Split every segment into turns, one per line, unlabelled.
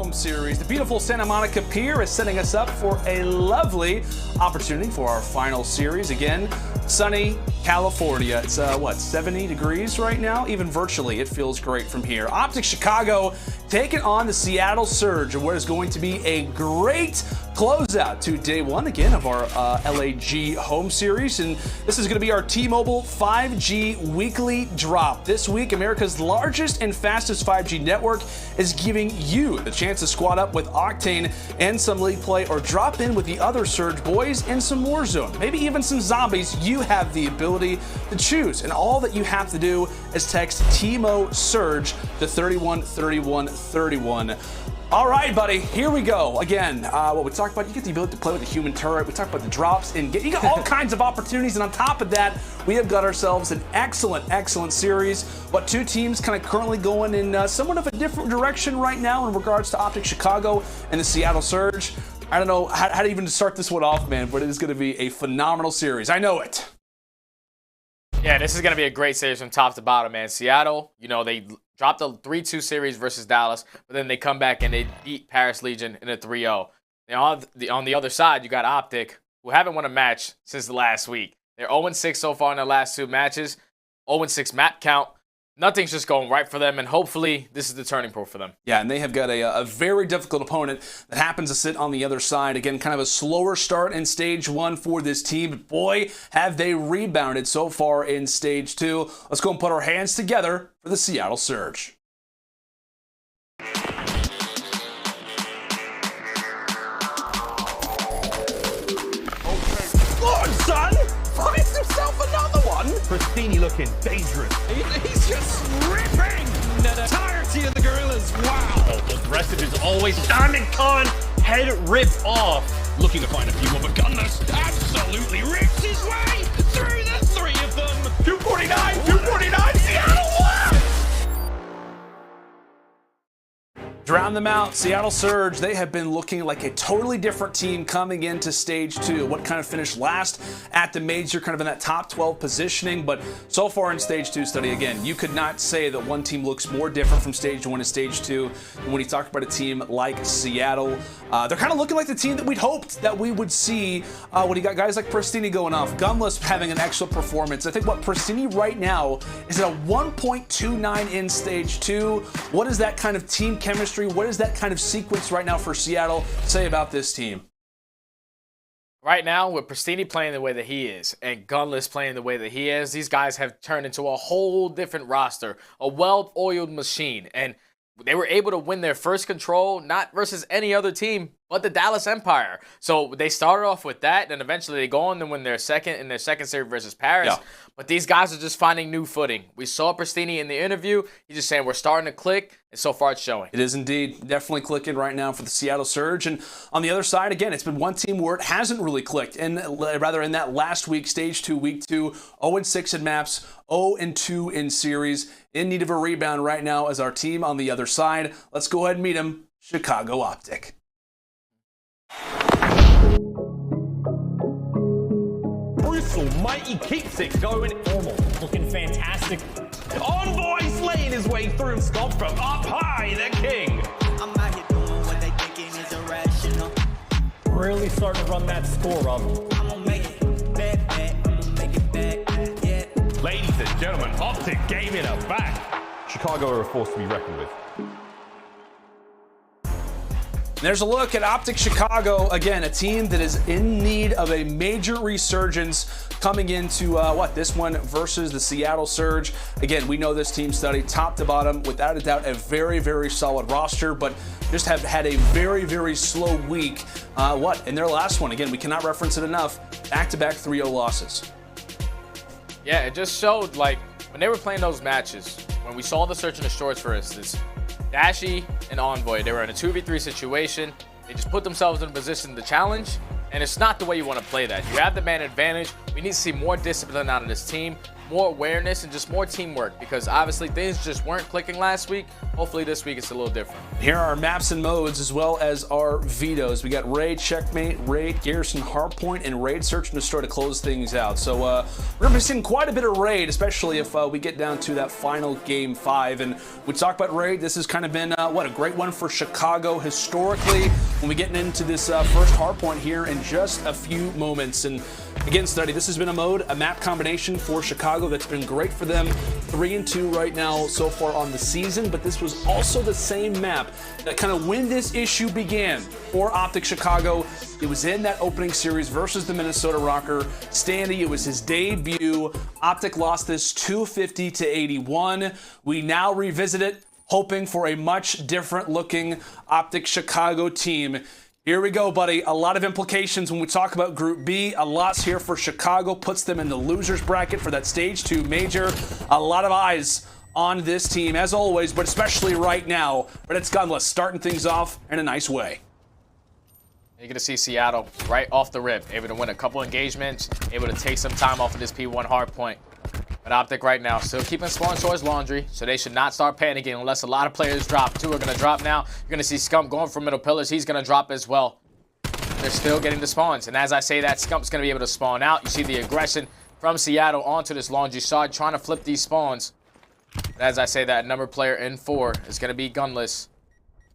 Home Series. The beautiful Santa Monica Pier is setting us up for a lovely opportunity for our final series. Again, sunny California. It's, 70 degrees right now? Even virtually, it feels great from here. OpTic Chicago taking on the Seattle Surge in what is going to be a great closeout to day one, again, of our LAG Home Series. And this is going to be our T-Mobile 5G weekly drop. This week, America's largest and fastest 5G network is giving you the chance to squad up with Octane and some league play, or drop in with the other Surge boys and some Warzone, maybe even some zombies. You have the ability to choose, and all that you have to do is text TMO Surge to 313131. All right, buddy, here we go. Again, what we talked about, you get the ability to play with the human turret. We talked about the drops, and you got all kinds of opportunities. And on top of that, we have got ourselves an excellent series. But two teams kind of currently going in somewhat of a different direction right now in regards to OpTic Chicago and the Seattle Surge. I don't know how to even start this one off, man, but it is going to be a phenomenal series. I know it.
Yeah, this is going to be a great series from top to bottom, man. Seattle, you know, they dropped a 3-2 series versus Dallas, but then they come back and they beat Paris Legion in a 3-0. Now, on the other side, you got OpTic, who haven't won a match since the last week. They're 0-6 so far in their last two matches, 0-6 map count. Nothing's just going right for them, and hopefully this is the turning point for them. Yeah, and they have got a very difficult opponent that happens to sit on the other side. Again, kind of a slower start in Stage 1 for this team, but boy, have they rebounded so far in Stage 2. Let's go and put our hands together for the Seattle Surge.
Lord, son! Finds himself another one!
Prestinni looking dangerous.
He's just ripping the entirety of the Guerrillas. Wow!
Aggressive is always Diamondcon. Head ripped off.
Looking to find a few more, but Gunless absolutely rips his way through the three of them. 249, Seattle won!
Drown them out. Seattle Surge, they have been looking like a totally different team coming into Stage 2. What kind of finished last at the major, kind of in that top 12 positioning, but so far in Stage 2 study, again, you could not say that one team looks more different from Stage 1 to Stage 2 than when you talk about a team like Seattle. They're kind of looking like the team that we'd hoped that we would see when you got guys like Prestinni going off, Gunless having an excellent performance. I think what Prestinni right now is at a 1.29 in Stage 2. What is that kind of team chemistry? What is that kind of sequence right now for Seattle say about this team?
Right now, with Prestinni playing the way that he is and Gunless playing the way that he is, these guys have turned into a whole different roster, a well-oiled machine. And they were able to win their first control, not versus any other team, but the Dallas Empire. So they started off with that, and eventually they go on and win their second series versus Paris. Yeah. But these guys are just finding new footing. We saw Prestinni in the interview. He's just saying we're starting to click, and so far it's showing.
It is indeed definitely clicking right now for the Seattle Surge. And on the other side, again, it's been one team where it hasn't really clicked. And rather in that last week, Stage 2, Week 2, 0-6 in maps, 0-2 in series. In need of a rebound right now as our team on the other side. Let's go ahead and meet him, Chicago OpTic.
Mighty Crimsix going normal, looking fantastic.
Envoy slaying his way through. Scump from up high, the king.
I'm out here doing what they thinking is irrational.
Really starting to run that score up.
I'm gonna make it back. I'm gonna make it back, yeah.
Ladies and gentlemen, OpTic game in a back.
Chicago are a force to be reckoned with.
There's a look at OpTic Chicago. Again, a team that is in need of a major resurgence coming into this one versus the Seattle Surge. Again, we know this team study top to bottom, without a doubt, a very solid roster, but just have had a very slow week. In their last one, again, we cannot reference it enough, back-to-back 3-0 losses.
Yeah, it just showed, like, when they were playing those matches, when we saw the Search in the Shorts, for instance, Dashy and Envoy, they were in a 2v3 situation. They just put themselves in a position to challenge, and it's not the way you want to play that. You have the man advantage. We need to see more discipline out of this team. more awareness and just more teamwork, because obviously things just weren't clicking last week. Hopefully this week it's a little different.
Here are our maps and modes as well as our vetoes. We got Raid, Checkmate, Raid, Garrison, Hardpoint, and Raid, Search and Destroy to close things out. So we're going to be seeing quite a bit of Raid, especially if we get down to that final game 5. And we talk about Raid, this has kind of been, a great one for Chicago historically when we get into this first Hardpoint here in just a few moments. And again, Standy, this has been a map combination for Chicago that's been great for them. 3-2 right now so far on the season, but this was also the same map that kind of when this issue began for OpTic Chicago. It was in that opening series versus the Minnesota Røkkr. Standy, it was his debut. OpTic lost this 250-81. We now revisit it, hoping for a much different looking OpTic Chicago team. Here we go, buddy. A lot of implications when we talk about Group B. A lot's here for Chicago, puts them in the losers bracket for that Stage 2 major. A lot of eyes on this team, as always, but especially right now. But it's Gunless starting things off in a nice way.
You're going to see Seattle right off the rip, able to win a couple engagements, able to take some time off of this P1 hardpoint. But OpTic right now still keeping spawn choice laundry, so they should not start panicking unless a lot of players drop. 2 are going to drop now. You're going to see Scump going for middle pillars. He's going to drop as well. They're still getting the spawns, and as I say that, Scump's going to be able to spawn out. You see the aggression from Seattle onto this laundry side, trying to flip these spawns. And as I say that, number player in 4 is going to be Gunless.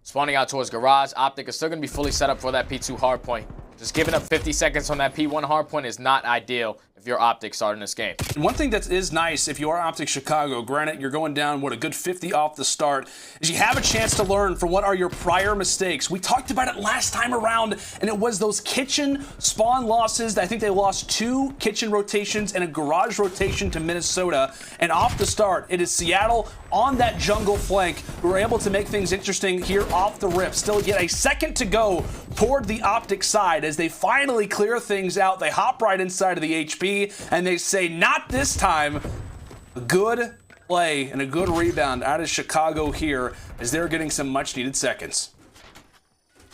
Spawning out towards Garage. OpTic is still going to be fully set up for that P2 hardpoint. Just giving up 50 seconds on that P1 hardpoint is not ideal if you're OpTic starting this game.
One thing that is nice if you are OpTic Chicago, granted you're going down, a good 50 off the start, is you have a chance to learn from what are your prior mistakes. We talked about it last time around, and it was those kitchen spawn losses. I think they lost 2 kitchen rotations and a garage rotation to Minnesota. And off the start, it is Seattle on that jungle flank who were able to make things interesting here off the rip. Still yet a second to go toward the OpTic side as they finally clear things out. They hop right inside of the HP and they say, not this time. A good play and a good rebound out of Chicago here as they're getting some much needed seconds.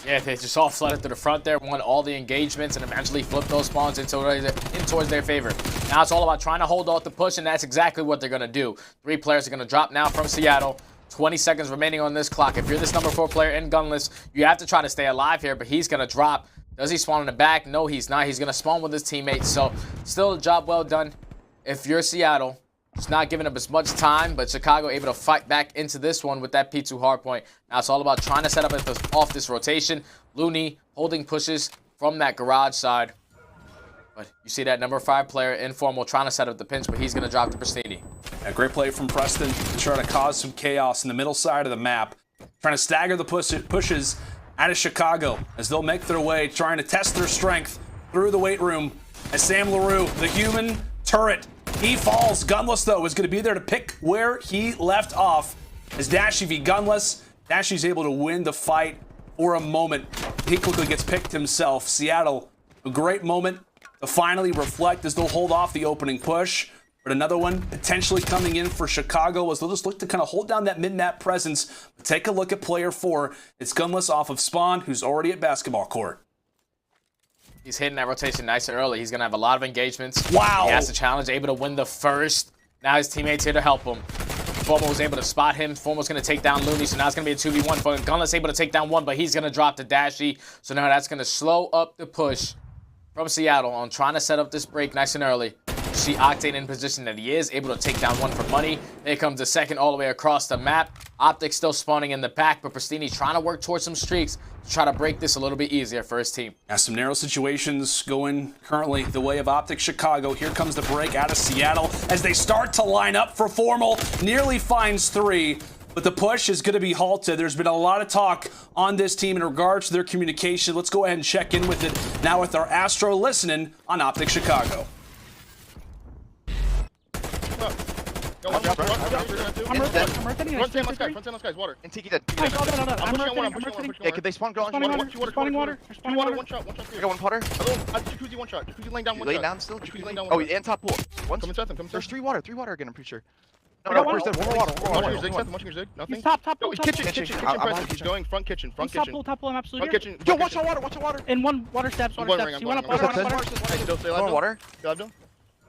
Yeah, they just all flooded to the front there, won all the engagements, and eventually flipped those spawns in towards their favor. Now it's all about trying to hold off the push, and that's exactly what they're going to do. 3 players are going to drop now from Seattle. 20 seconds remaining on this clock. If you're this number 4 player in Gunless, you have to try to stay alive here, but he's going to drop. Does he spawn in the back? No, he's not. He's going to spawn with his teammates, so still a job well done. If you're Seattle, it's not giving up as much time, but Chicago able to fight back into this one with that P2 hardpoint. Now it's all about trying to set up off this rotation. Loony holding pushes from that garage side. But you see that number 5 player, Informal, trying to set up the pinch, but he's going to drop to Prestinni.
A great play from Preston to try to cause some chaos in the middle side of the map. Trying to stagger the pushes out of Chicago as they'll make their way, trying to test their strength through the weight room. As Sam LaRue, the human turret, he falls. Gunless, though, is going to be there to pick where he left off. As Dashy v Gunless, Dashy's able to win the fight for a moment. He quickly gets picked himself. Seattle, a great moment to finally reflect as they'll hold off the opening push. But another one potentially coming in for Chicago as they'll just look to kind of hold down that mid-map presence. But take a look at player 4. It's Gunless off of Spawn, who's already at basketball court.
He's hitting that rotation nice and early. He's going to have a lot of engagements.
Wow.
He has the challenge, able to win the first. Now his teammates here to help him. Formo was able to spot him. Formo's going to take down Loony, so now it's going to be a 2v1. But Gunless able to take down 1, but he's going to drop to Dashy. So now that's going to slow up the push from Seattle on trying to set up this break nice and early. You see Octane in position that he is, able to take down 1 for money. There comes the second all the way across the map. OpTic still spawning in the back, but Prestinni trying to work towards some streaks to try to break this a little bit easier for his team.
Now some narrow situations going currently the way of OpTic Chicago. Here comes the break out of Seattle as they start to line up for Formal. Nearly finds 3. But the push is going to be halted. There's been a lot of talk on this team in regards to their communication. Let's go ahead and check in with it now with our Astro listening on OpTic Chicago.
I'm rotating. Front left guys, water.
And Tiki dead.
I'm pushing one.
Yeah, could they spawn? Go on.
Spawning water. One shot.
I got 1 putter.
Jacuzzi one shot. Jacuzzi laying down one shot.
Lay down still?
Jacuzzi laying down
Oh,
one shot.
and top pool.
Come inside them.
There's 3 water again, I'm pretty sure.
No,
No, where's that? One more water.
Watching your zig. Nothing.
He's top.
No, kitchen
I'm
presence. He's going front kitchen.
Top pool, I'm absolutely
Front
here.
kitchen.
Yo, watch out water.
And one water steps.
I'm
He went up
going.
water.
Still stay alive.
Water.
Still alive.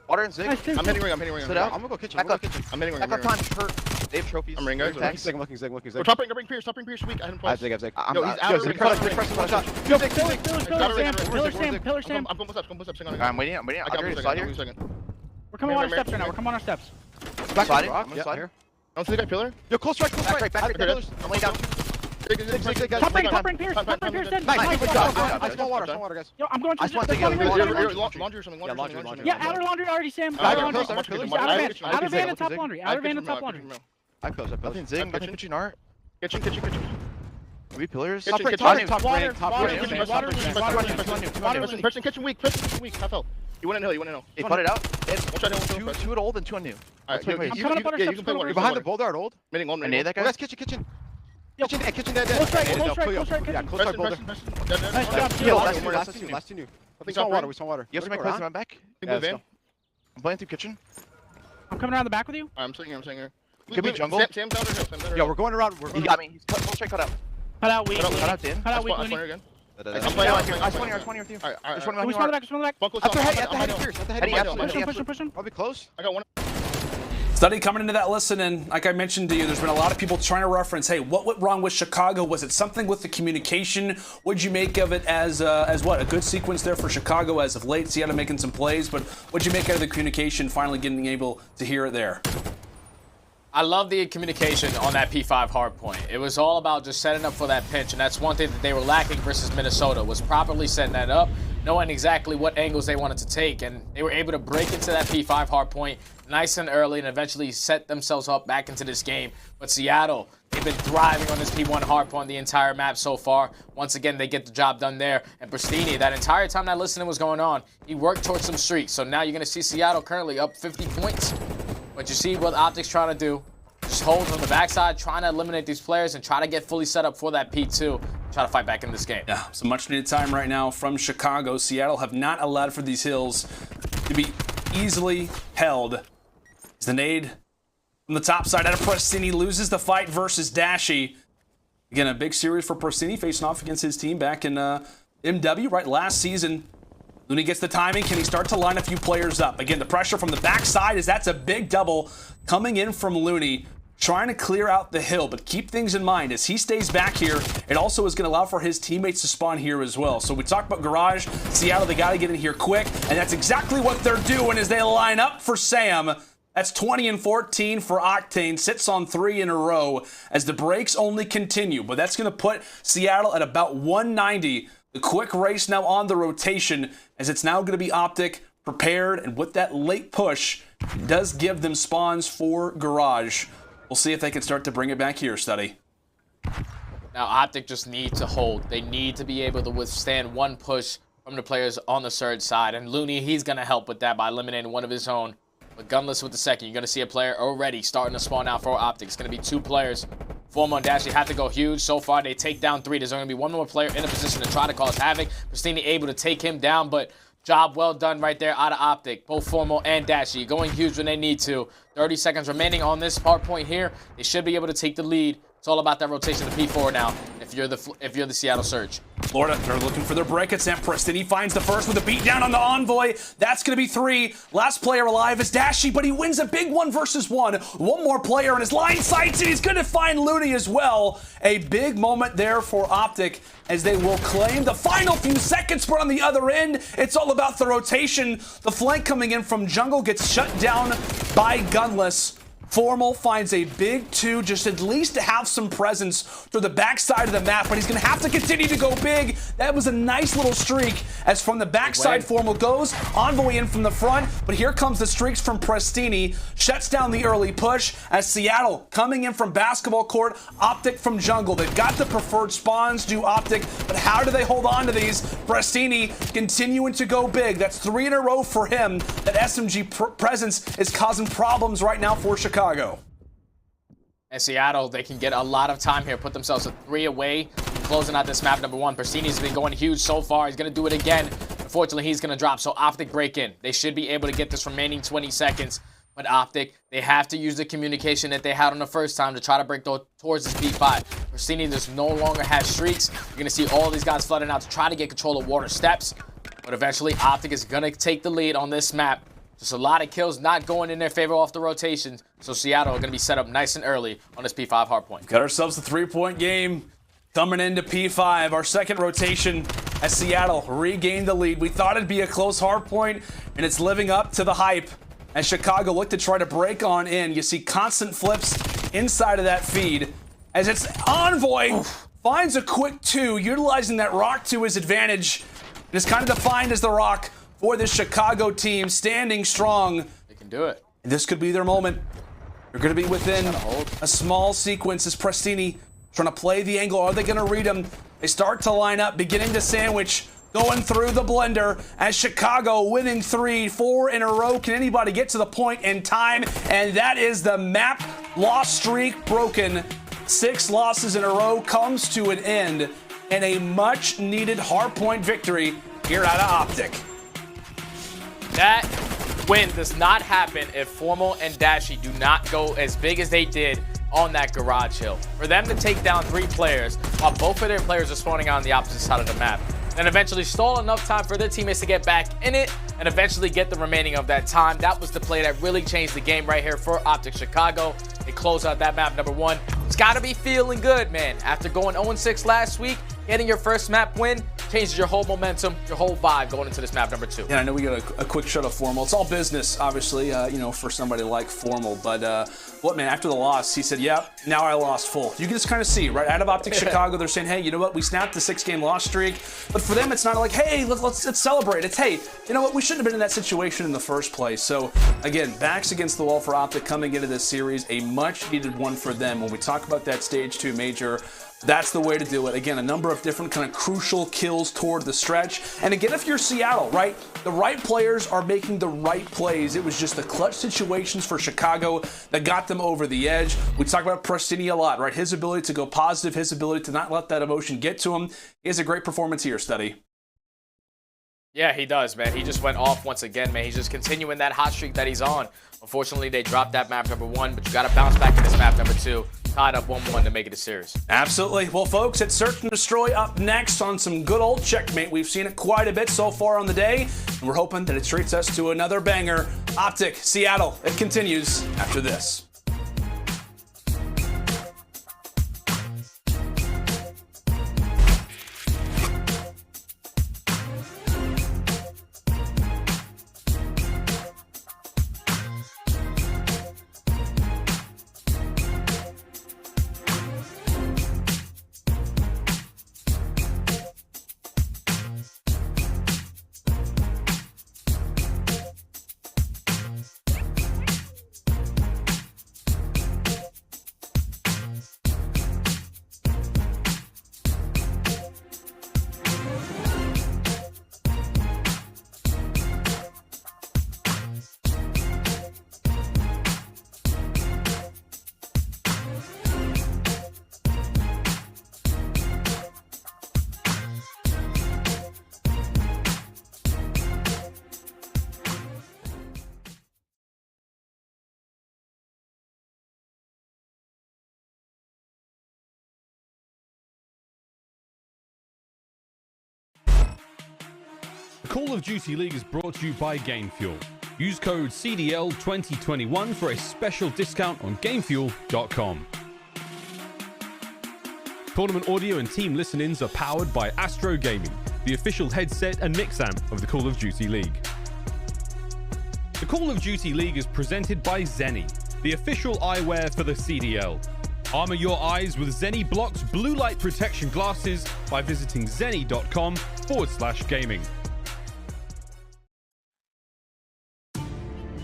Water and Zig.
Nice, dude.
I'm hitting ring.
Sit out.
I'm gonna go kitchen.
Back
I'm
up.
gonna go kitchen.
I'm hitting ring.
Back up time. Hurt. They have trophies.
I'm ring, guys.
Thanks.
Zig, I'm looking.
Go
Zig.
top ring Pierce. Top ring Pierce weak. I had him
I have
twice.
Zig.
Yo, he's out of ring.
Press one shot.
Yo, Pillar Sam, Pillar Sam, Pillar Sam.
I'm going push up.
I'm waiting.
I
I'll
got
get ready to
a
slide here.
second.
We're coming on our steps right now. We're coming on our steps.
Back
Sliding.
rock.
I'm gonna
Yeah,
slide.
here.
Don't see that pillar.
Yo, close right.
Back right.
Okay,
I'm laying down.
Top ring, Pierce. Top ring, Pierce dead.
Nice. Good job.
I small water, guys.
Yo, I'm going to
I just want
the
to get
Laundry or something.
Laundry.
Yeah, outer laundry already, Sam.
I
Outer
got
laundry.
pillars,
Outer van and top laundry. Outer van and top laundry.
I pills.
Nothing Zig. Nothing kitchen art.
Kitchen.
3 pillars.
Kitchen, kitchen.
Top
Water,
top
water,
range.
water,
Person kitchen weak. You want to know.
Hey, put it out.
One shot, hill.
2 at old and 2 on new.
Alright,
Wait,
I'm coming up on our
you
steps.
can play water.
You're behind the boulder at old.
Meaning on
I need that
Oh,
guy.
that's kitchen.
Yo.
Kitchen dead.
Close right,
No,
close right,
clear.
close right,
Yeah,
kitchen.
close right boulder.
Nice job,
Yo,
Sam.
Last two new. We saw water.
You have to make place in my back.
Move in.
I'm playing through kitchen.
I'm coming around the back with you.
I'm sitting here.
Could be jungle.
Sam's out here.
Yo, we're going around.
He got me. He's close right cut out.
Cut out weak.
Cut out Dan.
Cut out weak,
I
Loony.
again.
I'm playing on here. I 20 with you.
Alright.
There's one
Can we
behind
spawn the
you.
back? Spawn the back.
Buckle
At the head.
I'm
At the head.
hill.
Pierce. At the head.
Heading up.
Push him.
Probably close.
I got one.
Study coming into that listen, and like I mentioned to you, there's been a lot of people trying to reference, hey, what went wrong with Chicago? Was it something with the communication? What'd you make of it as what? A good sequence there for Chicago as of late. Seattle making some plays, but what'd you make out of the communication, finally getting able to hear it there?
I love the communication on that P5 hardpoint. It was all about just setting up for that pinch, and that's one thing that they were lacking versus Minnesota, was properly setting that up, knowing exactly what angles they wanted to take, and they were able to break into that P5 hardpoint nice and early and eventually set themselves up back into this game. But Seattle, they've been thriving on this P1 hardpoint the entire map so far. Once again, they get the job done there. And Prestinni, that entire time that listening was going on, he worked towards some streaks. So now you're going to see Seattle currently up 50 points. But you see what OpTic's trying to do. Just hold on the backside, trying to eliminate these players and try to get fully set up for that P2. Try to fight back in this game.
Yeah, some much needed time right now from Chicago. Seattle have not allowed for these hills to be easily held. As the nade from the top side out of Prestinni loses the fight versus Dashy. Again, a big series for Prestinni facing off against his team back in MW, right, last season. Loony gets the timing. Can he start to line a few players up? Again, the pressure from the backside is that's a big double coming in from Loony, trying to clear out the hill. But keep things in mind, as he stays back here, it also is going to allow for his teammates to spawn here as well. So we talked about Garage, Seattle, they got to get in here quick, and that's exactly what they're doing as they line up for Sam. That's 20 and 14 for Octane, sits on 3 in a row as the breaks only continue. But that's going to put Seattle at about 190. The quick race now on the rotation, as it's now going to be OpTic prepared, and with that late push, it does give them spawns for Garage. We'll see if they can start to bring it back here, Study.
Now OpTic just need to hold. They need to be able to withstand one push from the players on the surge side. And Loony, he's going to help with that by eliminating one of his own. But Gunless with the second. You're going to see a player already starting to spawn out for OpTic. It's going to be 2 players. Formo and Dashy have to go huge. So far, they take down 3. There's going to be 1 more player in a position to try to cause havoc. Prestinni able to take him down, but job well done right there out of OpTic. Both Formo and Dashy going huge when they need to. 30 seconds remaining on this hard point here. They should be able to take the lead. It's all about that rotation to P4 now, if you're the Seattle Surge.
Florida, they're looking for their break attempt. Prestinni finds the first with a beatdown on the Envoy. That's going to be 3. Last player alive is Dashy, but he wins a big 1 versus 1. One more player in his line sights, and he's going to find Loony as well. A big moment there for OpTic as they will claim the final few seconds, but on the other end, it's all about the rotation. The flank coming in from jungle gets shut down by Gunless. Formal finds a big 2, just at least to have some presence through the backside of the map, but he's going to have to continue to go big. That was a nice little streak as from the backside Formal goes. Envoy in from the front, but here comes the streaks from Prestinni. Shuts down the early push as Seattle coming in from basketball court. OpTic from jungle. They've got the preferred spawns, do OpTic, but how do they hold on to these? Prestinni continuing to go big. That's 3 in a row for him. That SMG presence is causing problems right now for Chicago.
And Seattle, they can get a lot of time here, put themselves a 3 away, closing out this map number 1. Prestinni's been going huge so far. He's going to do it again. Unfortunately, he's going to drop, so OpTic break in. They should be able to get this remaining 20 seconds. But OpTic, they have to use the communication that they had on the first time to try to break towards this P5. Prestinni just no longer has streaks. You're going to see all these guys flooding out to try to get control of water steps. But eventually, OpTic is going to take the lead on this map. Just a lot of kills not going in their favor off the rotations. So Seattle are going to be set up nice and early on this P5 hardpoint.
Got ourselves a 3-point game coming into P5. Our second rotation as Seattle regained the lead. We thought it'd be a close hardpoint, and it's living up to the hype as Chicago looked to try to break on in. You see constant flips inside of that feed as it's Envoy finds a quick 2, utilizing that Røkkr to his advantage. And it's kind of defined as the Røkkr for this Chicago team, standing strong.
They can do it.
This could be their moment. They're going to be within a small sequence as Prestinni trying to play the angle. Are they going to read him? They start to line up, beginning to sandwich, going through the blender as Chicago winning 3, 4 in a row. Can anybody get to the point in time? And that is the map loss streak broken. 6 losses in a row comes to an end, and a much needed hardpoint victory here out of OpTic.
That win does not happen if Formal and Dashy do not go as big as they did on that garage hill. For them to take down 3 players while both of their players are spawning on the opposite side of the map, and eventually stall enough time for their teammates to get back in it and eventually get the remaining of that time. That was the play that really changed the game right here for OpTic Chicago. They close out that map number 1. It's got to be feeling good, man. After going 0-6 last week, getting your first map win changes your whole momentum, your whole vibe going into this map number 2.
Yeah, I know we got a quick shot of Formal. It's all business, obviously, you know, for somebody like Formal. But what, man, after the loss, he said, yeah, now I lost full. You can just kind of see, right, out of OpTic Chicago, they're saying, hey, you know what, we snapped the 6-game loss streak. But for them, it's not like, hey, let's celebrate. It's, hey, you know what, we shouldn't have been in that situation in the first place. So, again, backs against the wall for OpTic coming into this series, a much-needed one for them. When we talk about that Stage 2 major, that's the way to do it. Again, a number of different kind of crucial kills toward the stretch. And again, if you're Seattle, right, the right players are making the right plays. It was just the clutch situations for Chicago that got them over the edge. We talk about Prestinni a lot, right? His ability to go positive, his ability to not let that emotion get to him. He has a great performance here, Standy.
Yeah, he does, man. He just went off once again, man. He's just continuing that hot streak that he's on. Unfortunately, they dropped that map number 1, but you got to bounce back in this map number 2. Tied up 1-1 to make it a series.
Absolutely. Well, folks, it's Search and Destroy up next on some good old checkmate. We've seen it quite a bit so far on the day, and we're hoping that it treats us to another banger. OpTic, Seattle. It continues after this.
The Call of Duty League is brought to you by GameFuel. Use code CDL2021 for a special discount on GameFuel.com. Tournament audio and team listen-ins are powered by Astro Gaming, the official headset and mix amp of the Call of Duty League. The Call of Duty League is presented by Zenni, the official eyewear for the CDL. Armor your eyes with Zenni Blocks blue light protection glasses by visiting zenni.com/gaming.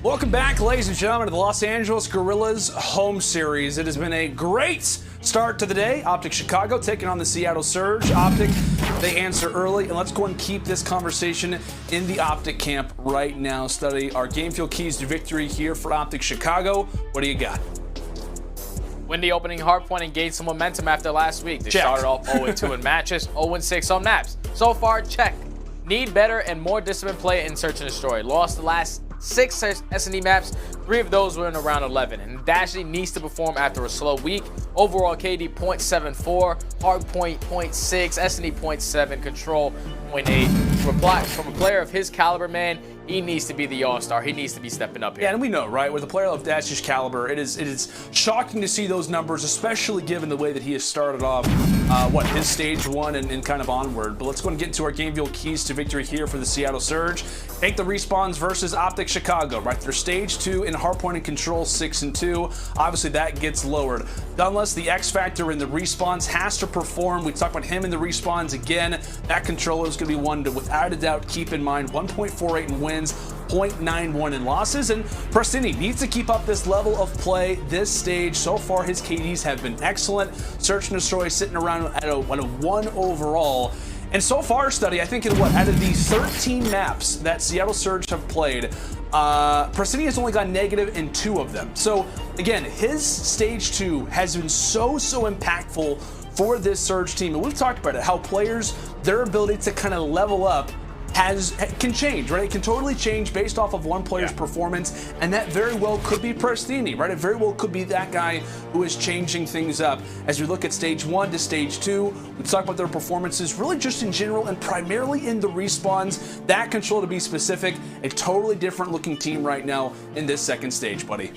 Welcome back, ladies and gentlemen, to the Los Angeles Guerrillas Home Series. It has been a great start to the day. OpTic Chicago taking on the Seattle Surge. OpTic, they answer early, and let's go and keep this conversation in the OpTic camp right now. Study our game field keys to victory here for OpTic Chicago. What do you got?
Win the opening hardpoint and gain some momentum after last week. They
Check.
started off 0-2 in matches, 0-6 on maps. So far, check. Need better and more disciplined play in Search and Destroy. Lost the last 6 S&D maps, 3 of those were in around 11. And Dashy needs to perform after a slow week. Overall KD 0.74, hardpoint 0.6, S&D 0.7, control 0.8. From a player of his caliber, man, he needs to be the all-star. He needs to be stepping up here.
Yeah, and we know, right? With a player of Dashy's caliber, it is shocking to see those numbers, especially given the way that he has started off, his stage 1 and kind of onward. But let's go and get into our game view keys to victory here for the Seattle Surge. Take the Respawns versus OpTic Chicago, right? They're stage 2 in hardpoint and control 6-2. Obviously, that gets lowered. Gunless, the X factor in the Respawns, has to perform. We talked about him in the Respawns again. That controller is going to be one to, without a doubt, keep in mind. 1.48 in wins, 0.91 in losses, and Prestinni needs to keep up this level of play this stage. So far, his KDs have been excellent. Search and Destroy sitting around at a 1 overall. And so far, Study, I think out of the 13 maps that Seattle Surge have played, Prestinni has only gone negative in 2 of them. So again, his stage 2 has been so impactful for this Surge team. And we've talked about it, how players, their ability to kind of level up can change, right? It can totally change based off of one player's performance, and that very well could be Prestinni, right? It very well could be that guy who is changing things up. As we look at stage 1 to stage 2, we talk about their performances really just in general and primarily in the respawns. That control, to be specific, a totally different looking team right now in this second stage, buddy.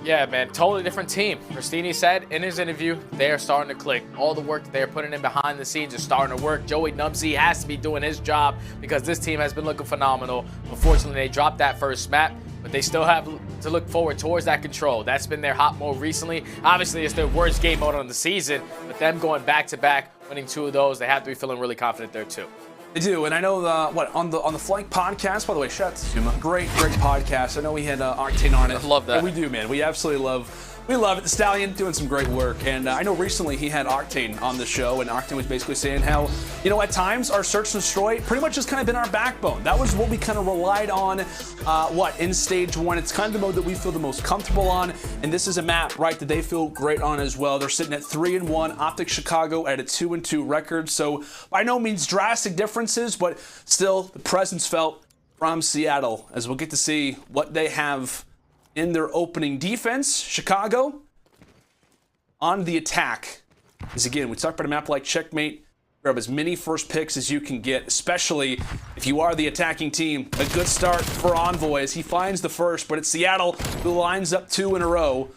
Yeah, man, totally different team. Prestinni said in his interview, they are starting to click. All the work that they're putting in behind the scenes is starting to work. Joey Nubsy has to be doing his job because this team has been looking phenomenal. Unfortunately, they dropped that first map, but they still have to look forward towards that control. That's been their hot mode recently. Obviously, it's their worst game mode on the season, but them going back-to-back, winning 2 of those, they have to be feeling really confident there too.
They do, and I know on the Flank podcast, by the way, Shotzzy, great podcast. I know we had Octane on it.
I love that.
And we do, man. We absolutely love it. The Stallion doing some great work, and I know recently he had Octane on the show, and Octane was basically saying how, at times our search and destroy pretty much has kind of been our backbone. That was what we kind of relied on, in stage 1. It's kind of the mode that we feel the most comfortable on, and this is a map, right, that they feel great on as well. They're sitting at 3-1, OpTic Chicago at a 2-2 record, so by no means drastic differences, but still the presence felt from Seattle, as we'll get to see what they have in their opening defense. Chicago on the attack. As again, we talked about a map like Checkmate. Grab as many first picks as you can get, especially if you are the attacking team. A good start for Envoy as he finds the first, but it's Seattle who lines up 2 in a row.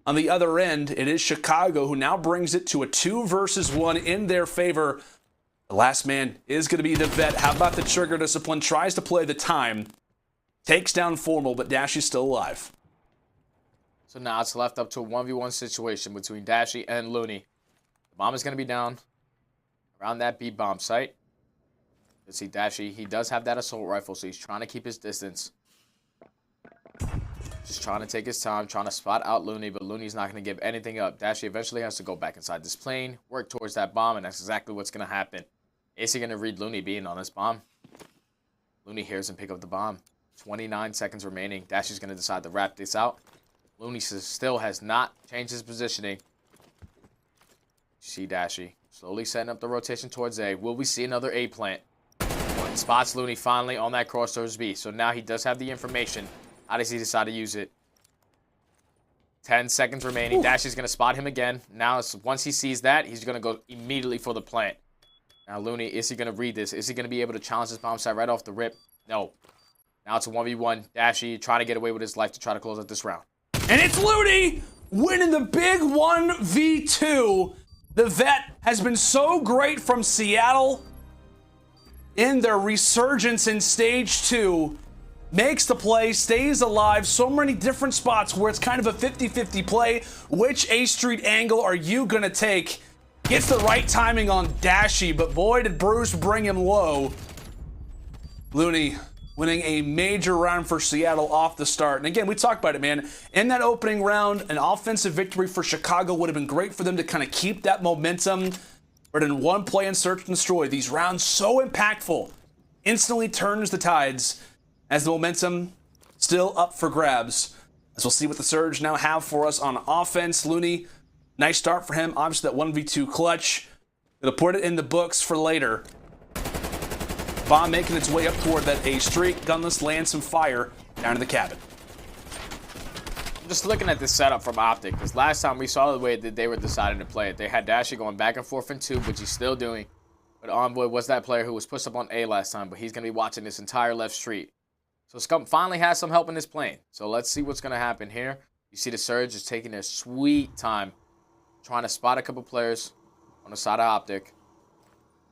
On the other end, it is Chicago who now brings it to a 2 versus 1 in their favor. The last man is going to be the vet. How about the trigger discipline? Tries to play the time. Takes down Formal, but Dashy's still alive.
So now it's left up to a 1v1 situation between Dashy and Loony. The bomb is going to be down around that B bomb site. Let's see, Dashy, he does have that assault rifle, so he's trying to keep his distance. Just trying to take his time, trying to spot out Loony, but Loony's not going to give anything up. Dashy eventually has to go back inside this plane, work towards that bomb, and that's exactly what's going to happen. Is he going to read Loony being on this bomb? Loony hears him pick up the bomb. 29 seconds remaining. Dashy's going to decide to wrap this out. Loony still has not changed his positioning. See Dashy slowly setting up the rotation towards A. Will we see another A plant? Spots Loony finally on that cross towards B. So now he does have the information. How does he decide to use it? 10 seconds remaining. Dashy's going to spot him again. Now, once he sees that, he's going to go immediately for the plant. Now, Loony, is he going to read this? Is he going to be able to challenge this bomb site right off the rip? No. Now it's a 1v1. Dashy trying to get away with his life to try to close out this round.
And it's Loony winning the big 1v2. The vet has been so great from Seattle in their resurgence in stage 2. Makes the play, stays alive. So many different spots where it's kind of a 50-50 play. Which A Street angle are you going to take? Gets the right timing on Dashy, but boy, did Bruce bring him low. Loony winning a major round for Seattle off the start. And again, we talked about it, man. In that opening round, an offensive victory for Chicago would have been great for them to kind of keep that momentum. But in one play and search and destroy, these rounds so impactful, instantly turns the tides as the momentum still up for grabs. As we'll see what the Surge now have for us on offense. Loony, nice start for him. Obviously that 1v2 clutch. Gonna put it in the books for later. Bomb making its way up toward that A streak. Gunless lands some fire down to the cabin.
I'm just looking at this setup from OpTic, because last time we saw the way that they were deciding to play it. They had Dashy going back and forth in 2, which he's still doing. But Envoy was that player who was pushed up on A last time, but he's going to be watching this entire left street. So Scump finally has some help in his plane. So let's see what's going to happen here. You see the Surge is taking their sweet time, trying to spot a couple players on the side of OpTic.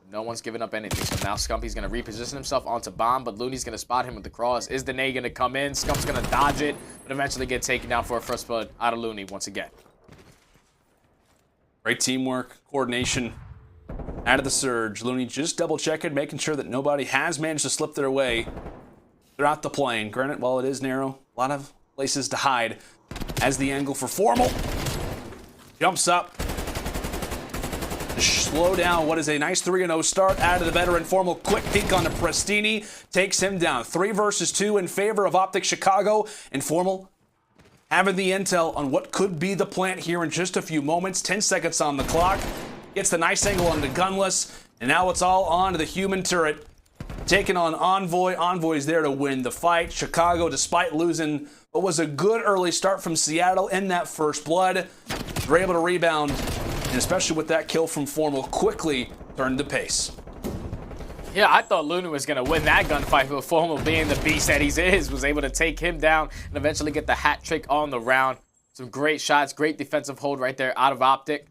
No one's giving up anything. So now Scump, he's going to reposition himself onto bomb, but Loony's going to spot him with the cross. Is the nade going to come in? Scump's going to dodge it, but eventually get taken down for a first blood out of Loony once again.
Great teamwork, coordination out of the Surge. Loony just double checking, making sure that nobody has managed to slip their way throughout the plane. Granted, while it is narrow, a lot of places to hide. As the angle for Formal jumps up. Slow down what is a nice 3-0 start out of the veteran. Formal quick peek on the Prestinni, takes him down. 3 versus 2 in favor of OpTic Chicago, and Formal having the intel on what could be the plant here in just a few moments. 10 seconds on the clock. Gets the nice angle on the Gunless, and now it's all on to the human turret. Taking on Envoy. Envoy's there to win the fight. Chicago, despite losing what was a good early start from Seattle in that first blood, were able to rebound, and especially with that kill from Formal, quickly turned the pace.
Yeah, I thought Loony was going to win that gunfight, but Formal, being the beast that he is, was able to take him down and eventually get the hat trick on the round. Some great shots, great defensive hold right there out of OpTic.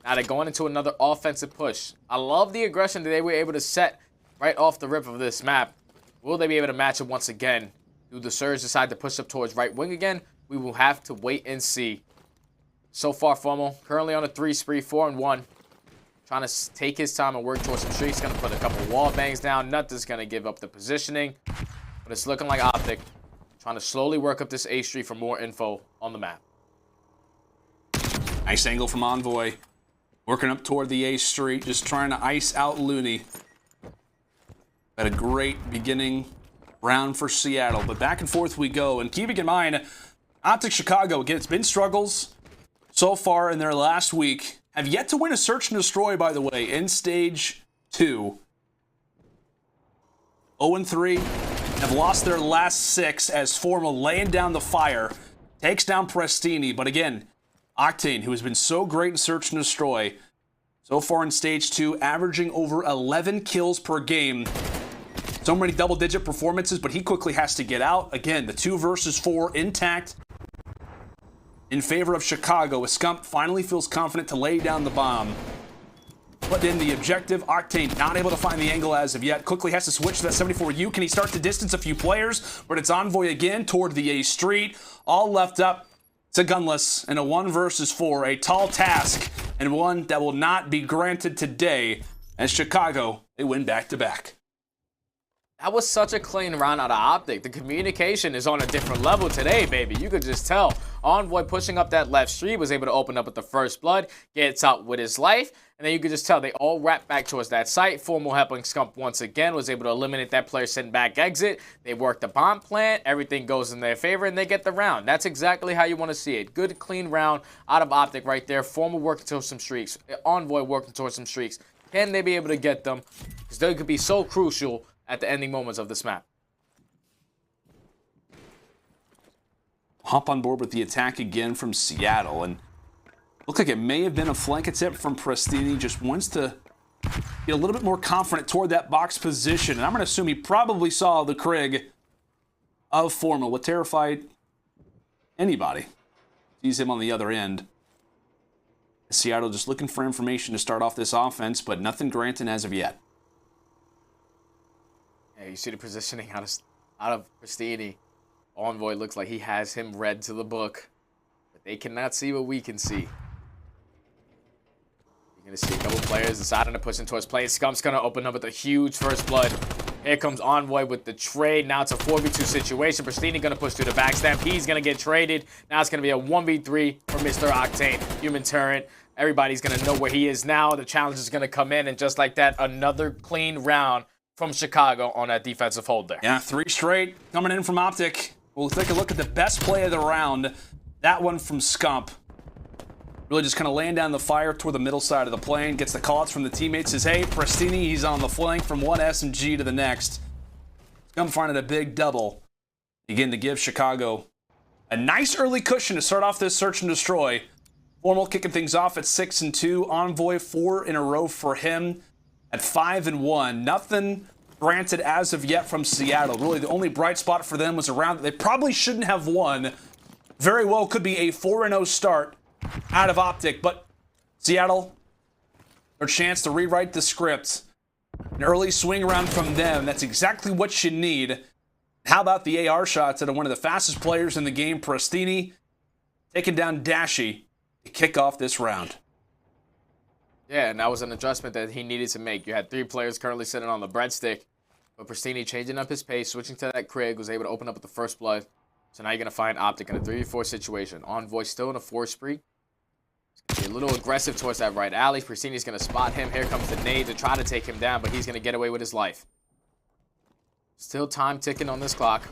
Now they're going into another offensive push. I love the aggression that they were able to set right off the rip of this map. Will they be able to match it once again? Do the Surge decide to push up towards right wing again? We will have to wait and see. So far, Formal currently on a 3 spree, 4-1. Trying to take his time and work towards some streaks. Going to put a couple wall bangs down. Nothing's going to give up the positioning. But it's looking like OpTic trying to slowly work up this A street for more info on the map.
Nice angle from Envoy. Working up toward the A street, just trying to ice out Loony. Had a great beginning round for Seattle, but back and forth we go. And keeping in mind, OpTic Chicago, again, it's been struggles so far in their last week. Have yet to win a search and destroy, by the way, in stage 2. 0-3, have lost their last 6 as Formal laying down the fire. Takes down Prestinni, but again, Octane, who has been so great in search and destroy, so far in stage 2, averaging over 11 kills per game. So many double-digit performances, but he quickly has to get out. Again, the 2 versus 4 intact in favor of Chicago, as Scump finally feels confident to lay down the bomb. Put in the objective. Octane not able to find the angle as of yet. Quickly has to switch to that 74 Huke. Can he start to distance a few players? But it's Envoy again toward the A street. All left up to Gunless in a 1 versus 4. A tall task, and one that will not be granted today, as Chicago, they win back-to-back.
That was such a clean round out of OpTic. The communication is on a different level today, baby. You could just tell. Envoy pushing up that left street, was able to open up with the first blood, gets out with his life, and then you could just tell they all wrap back towards that site. Formal helping Scump once again, was able to eliminate that player sitting back exit. They work the bomb plant, everything goes in their favor, and they get the round. That's exactly how you want to see it. Good, clean round out of OpTic right there. Formal working towards some streaks. Envoy working towards some streaks. Can they be able to get them? Because they could be so crucial at the ending moments of this map.
Hop on board with the attack again from Seattle, and look like it may have been a flank attempt from Prestinni. Just wants to get a little bit more confident toward that box position, and I'm going to assume he probably saw the Krig of Formal. Would terrified anybody sees him on the other end. Seattle just looking for information to start off this offense, but nothing granted as of yet.
Yeah, you see the positioning out of Prestinni. Envoy looks like he has him read to the book, but they cannot see what we can see. You're going to see a couple players deciding to push in towards play. Scump's going to open up with a huge first blood. Here comes Envoy with the trade. Now it's a 4v2 situation. Prestinni going to push through the backstab. He's going to get traded. Now it's going to be a 1v3 for Mr. Octane. Human turret. Everybody's going to know where he is now. The challenge is going to come in, and just like that, another clean round from Chicago on that defensive hold there.
Yeah, 3 straight coming in from OpTic. We'll take a look at the best play of the round. That one from Scump. Really just kind of laying down the fire toward the middle side of the plane. Gets the calls from the teammates. Says, hey, Prestinni, he's on the flank from one S&G to the next. Scump finding a big double. Again, to give Chicago a nice early cushion to start off this search and destroy. Formal kicking things off at 6-2. Envoy 4 in a row for him at 5-1. Nothing granted as of yet from Seattle. Really, the only bright spot for them was a round that they probably shouldn't have won. Very well could be a 4-0 start out of OpTic, but Seattle, their chance to rewrite the script. An early swing round from them. That's exactly what you need. How about the AR shots out of one of the fastest players in the game, Prestinni, taking down Dashy to kick off this round.
Yeah, and that was an adjustment that he needed to make. You had 3 players currently sitting on the breadstick, but Prestinni changing up his pace, switching to that Krig, was able to open up with the first blood. So now you're going to find OpTic in a 3v4 situation. Envoy still in a 4 spree. Be a little aggressive towards that right alley. Prestinni's going to spot him. Here comes the nade to try to take him down, but he's going to get away with his life. Still time ticking on this clock.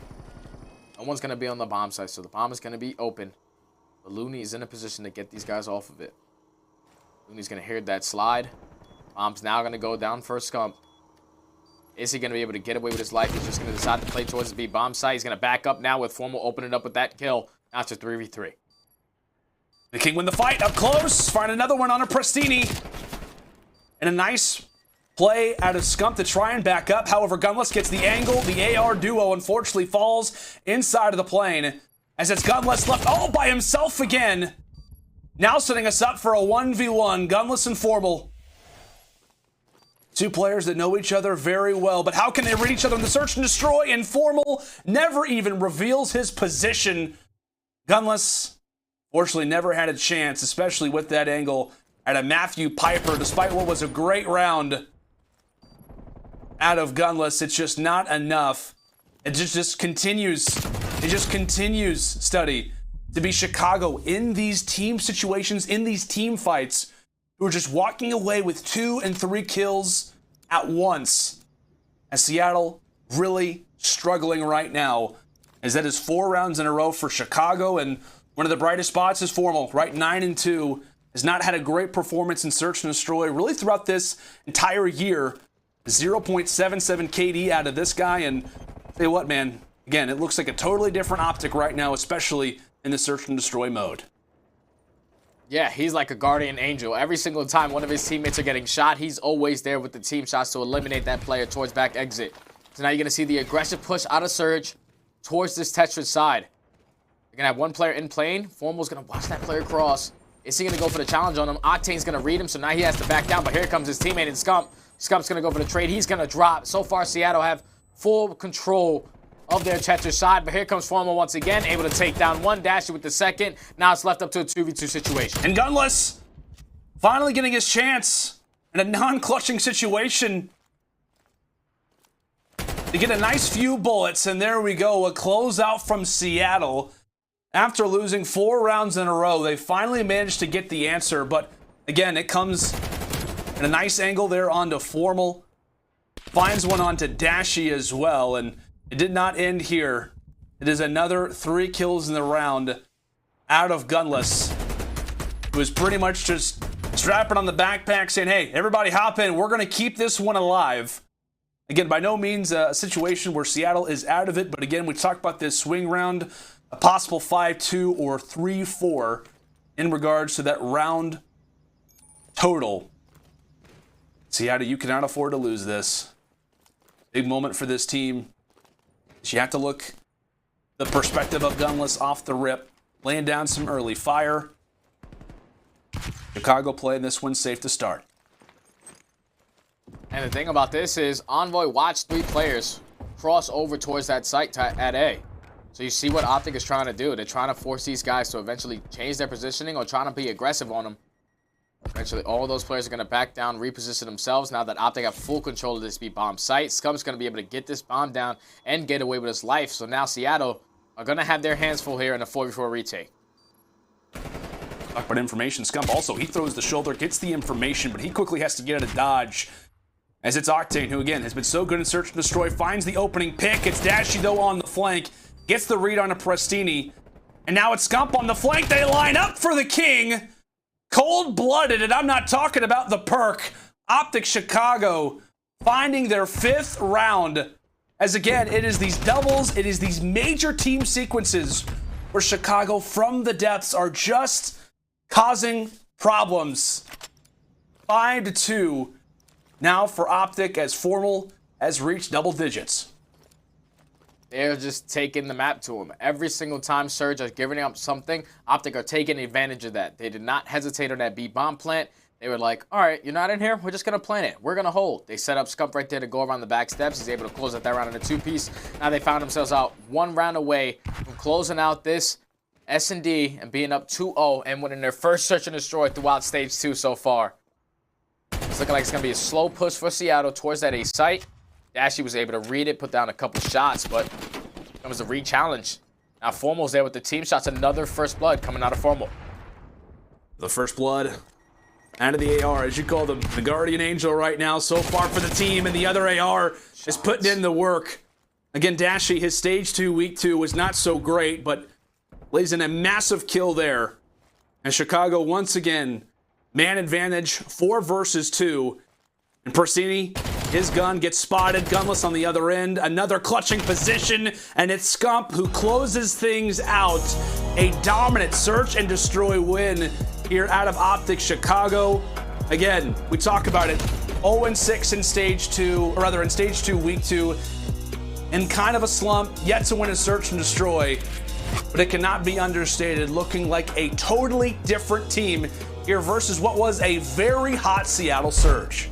No one's going to be on the bomb site, so the bomb is going to be open. But Loony is in a position to get these guys off of it. Loony's going to hear that slide. Bomb's now going to go down for a Scump. Is he going to be able to get away with his life? He's just going to decide to play towards the B bomb site. He's going to back up now with Formal opening up with that kill. Now it's a 3v3.
The King win the fight up close. Find another one on a Prestinni. And a nice play out of Scump to try and back up. However, Gunless gets the angle. The AR duo unfortunately falls inside of the plane. As it's Gunless left all by himself again. Now setting us up for a 1v1. Gunless and Formal. 2 players that know each other very well. But how can they read each other in the search and destroy? And Formal never even reveals his position. Gunless fortunately never had a chance, especially with that angle at a Matthew Piper, despite what was a great round out of Gunless. It's just not enough. It just continues. It just continues, Study, to be Chicago in these team situations, in these team fights, who are just walking away with 2 and 3 kills at once. As Seattle really struggling right now, as that is 4 rounds in a row for Chicago, and one of the brightest spots is Formal, right? 9-2, has not had a great performance in Search and Destroy really throughout this entire year. 0.77 KD out of this guy, and tell you what, man, again, it looks like a totally different OpTic right now, especially in the Search and Destroy mode.
Yeah, he's like a guardian angel. Every single time one of his teammates are getting shot, he's always there with the team shots to eliminate that player towards back exit. So now you're going to see the aggressive push out of Surge towards this Tetris side. You're going to have one player in plane. Formal's going to watch that player cross. Is he going to go for the challenge on him? Octane's going to read him, so now he has to back down. But here comes his teammate in Scump. Scump's going to go for the trade. He's going to drop. So far, Seattle have full control of their Tetris side. But here comes Formal once again, able to take down one. Dashy with the second. Now it's left up to a 2v2 situation.
And Gunless finally getting his chance in a non-clutching situation to get a nice few bullets. And there we go, a closeout from Seattle. After losing 4 rounds in a row, they finally managed to get the answer. But again, it comes in a nice angle there onto Formal. Finds one onto Dashy as well. And it did not end here. It is another 3 kills in the round out of Gunless, who is pretty much just strapping on the backpack saying, hey, everybody hop in. We're going to keep this one alive. Again, by no means a situation where Seattle is out of it. But again, we talked about this swing round, a possible 5-2 or 3-4 in regards to that round total. Seattle, you cannot afford to lose this. Big moment for this team. You have to look the perspective of Gunless off the rip, laying down some early fire. Chicago playing this one safe to start.
And the thing about this is Envoy watched 3 players cross over towards that site at A. So you see what OpTic is trying to do. They're trying to force these guys to eventually change their positioning or trying to be aggressive on them. Eventually, all those players are going to back down, reposition themselves. Now that OpTic have full control of this B bomb site, Scump's going to be able to get this bomb down and get away with his life. So now Seattle are going to have their hands full here in a 4v4 retake.
Talk about information. Scump also, he throws the shoulder, gets the information, but he quickly has to get out of dodge. As it's Octane, who again has been so good in Search and Destroy, finds the opening pick. It's Dashy though on the flank, gets the read on a Prestinni, and now it's Scump on the flank. They line up for the King. Cold-blooded, and I'm not talking about the perk. OpTic Chicago finding their 5th round. As again, it is these doubles, it is these major team sequences where Chicago from the depths are just causing problems. 5-2 now for OpTic as Formal has reached double digits.
They're just taking the map to him. Every single time Surge are giving up something, OpTic are taking advantage of that. They did not hesitate on that B bomb plant. They were like, all right, you're not in here. We're just going to plant it. We're going to hold. They set up Scump right there to go around the back steps. He's able to close out that round in a two-piece. Now they found themselves out one round away from closing out this S&D and being up 2-0 and winning their first search and destroy throughout stage 2 so far. It's looking like it's going to be a slow push for Seattle towards that A site. Dashy was able to read it, put down a couple shots, but it was a re-challenge. Now Formal's there with the team shots. Another first blood coming out of Formal.
The first blood out of the AR, as you call them, the Guardian Angel right now so far for the team, and the other AR is putting in the work. Again, Dashy, his stage 2, week 2 was not so great, but lays in a massive kill there. And Chicago, once again, man advantage, 4 versus 2. And Prestinni, his gun gets spotted, Gunless on the other end, another clutching position, and it's Scump who closes things out. A dominant search and destroy win here out of OpTic Chicago. Again, we talk about it, 0-6 in stage 2, or rather in stage 2, week 2, in kind of a slump, yet to win a search and destroy, but it cannot be understated, looking like a totally different team here versus what was a very hot Seattle Surge.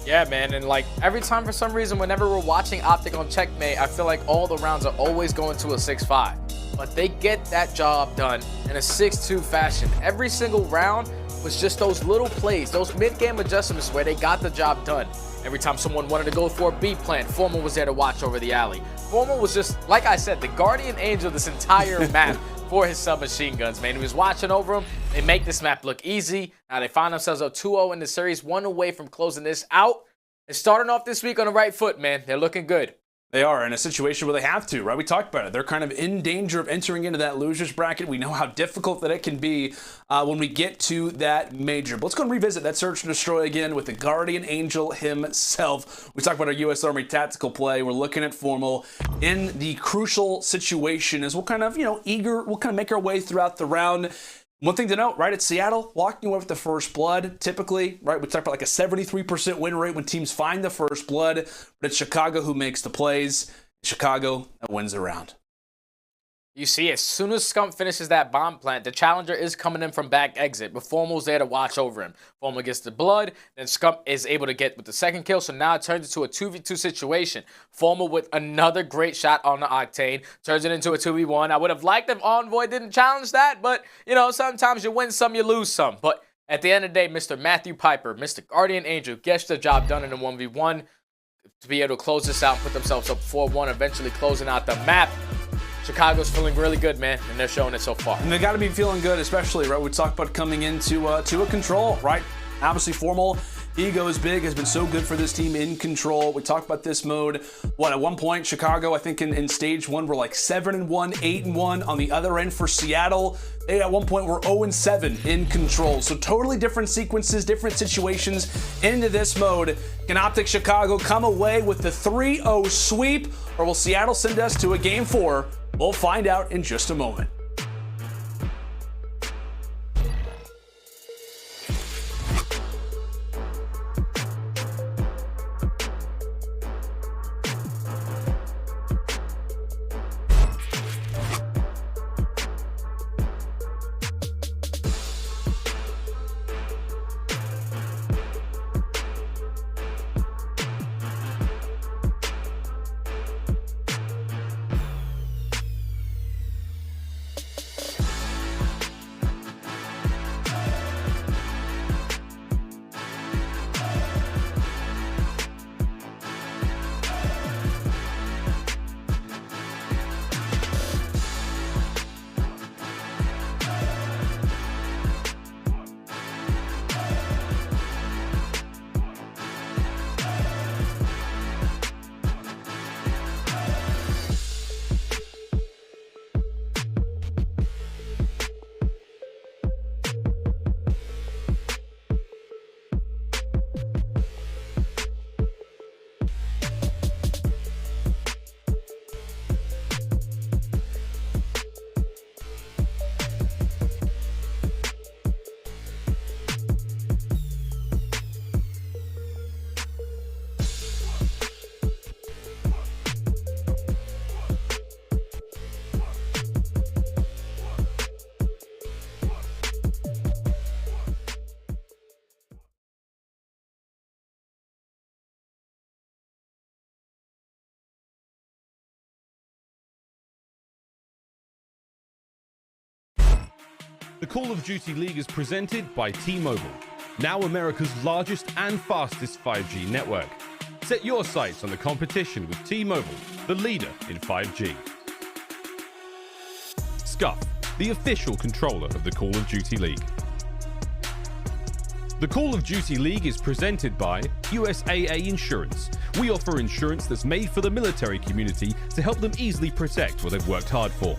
Yeah, man, and like every time for some reason, whenever we're watching OpTic on Checkmate, I feel like all the rounds are always going to a 6-5. But they get that job done in a 6-2 fashion. Every single round was just those little plays, those mid-game adjustments where they got the job done. Every time someone wanted to go for a B plant, Formal was there to watch over the alley. Formal was just, like I said, the guardian angel of this entire map for his submachine guns, man. He was watching over them. They make this map look easy. Now they find themselves up 2-0 in the series, 1 away from closing this out. And starting off this week on the right foot, man. They're looking good.
They are in a situation where they have to, right? We talked about it. They're kind of in danger of entering into that losers bracket. We know how difficult that it can be when we get to that major. But let's go and revisit that search and destroy again with the Guardian Angel himself. We talked about our U.S. Army tactical play. We're looking at Formal in the crucial situation as we'll kind of, we'll kind of make our way throughout the round. One thing to note, right, it's Seattle walking away with the first blood, typically, right? We talk about like a 73% win rate when teams find the first blood, but it's Chicago who makes the plays. Chicago that wins the round.
You see, as soon as Scump finishes that bomb plant, the challenger is coming in from back exit, but Formal's there to watch over him. Formal gets the blood, then Scump is able to get with the second kill, so now it turns into a 2v2 situation. Formal with another great shot on the Octane, turns it into a 2v1. I would have liked if Envoy didn't challenge that, but, sometimes you win some, you lose some. But at the end of the day, Mr. Matthew Piper, Mr. Guardian Angel, gets the job done in a 1v1 to be able to close this out, put themselves up 4-1, eventually closing out the map. Chicago's feeling really good, man, and they're showing it so far.
And they got to be feeling good, especially, right? We talked about coming into to a control, right? Obviously, Formal, he goes big, has been so good for this team in control. We talked about this mode. At one point, Chicago, I think in stage 1, were like 7-1, 8-1. On the other end for Seattle, they at one point were 0-7 in control. So totally different sequences, different situations into this mode. Can OpTic Chicago come away with the 3-0 sweep, or will Seattle send us to a game 4? We'll find out in just a moment.
The Call of Duty League is presented by T-Mobile, now America's largest and fastest 5G network. Set your sights on the competition with T-Mobile, the leader in 5G. Scump, the official controller of the Call of Duty League. The Call of Duty League is presented by USAA Insurance. We offer insurance that's made for the military community to help them easily protect what they've worked hard for.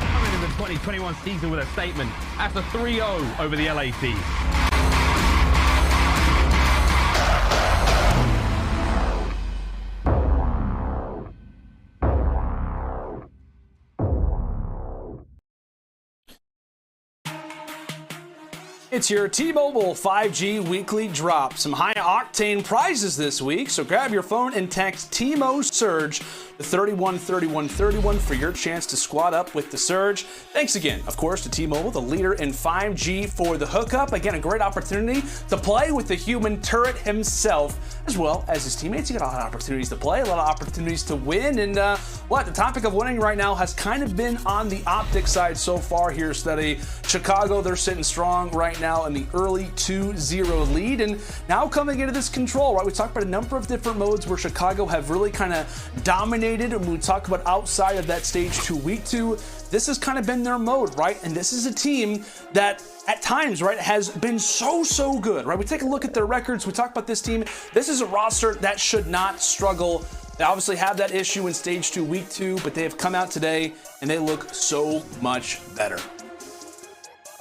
Coming into the 2021 season with a statement after 3-0 over the LA Thieves.
It's your T-Mobile 5G weekly drop. Some high octane prizes this week, so grab your phone and text T-Mo Surge to 313131 for your chance to squad up with the Surge. Thanks again, of course, to T-Mobile, the leader in 5G for the hookup. Again, a great opportunity to play with the human turret himself, as well as his teammates. You got a lot of opportunities to play, a lot of opportunities to win, and the topic of winning right now has kind of been on the OpTic side so far here, Study. Chicago, they're sitting strong right now in the early 2-0 lead, and now coming into this control, right? We talked about a number of different modes where Chicago have really kind of dominated, and when we talk about outside of that stage 2, week 2, this has kind of been their mode, right? And this is a team that at times, right, has been so good, right? We take a look at their records, we talk about this team. This is a roster that should not struggle. They obviously have that issue in stage 2, week 2, but they have come out today and they look so much better.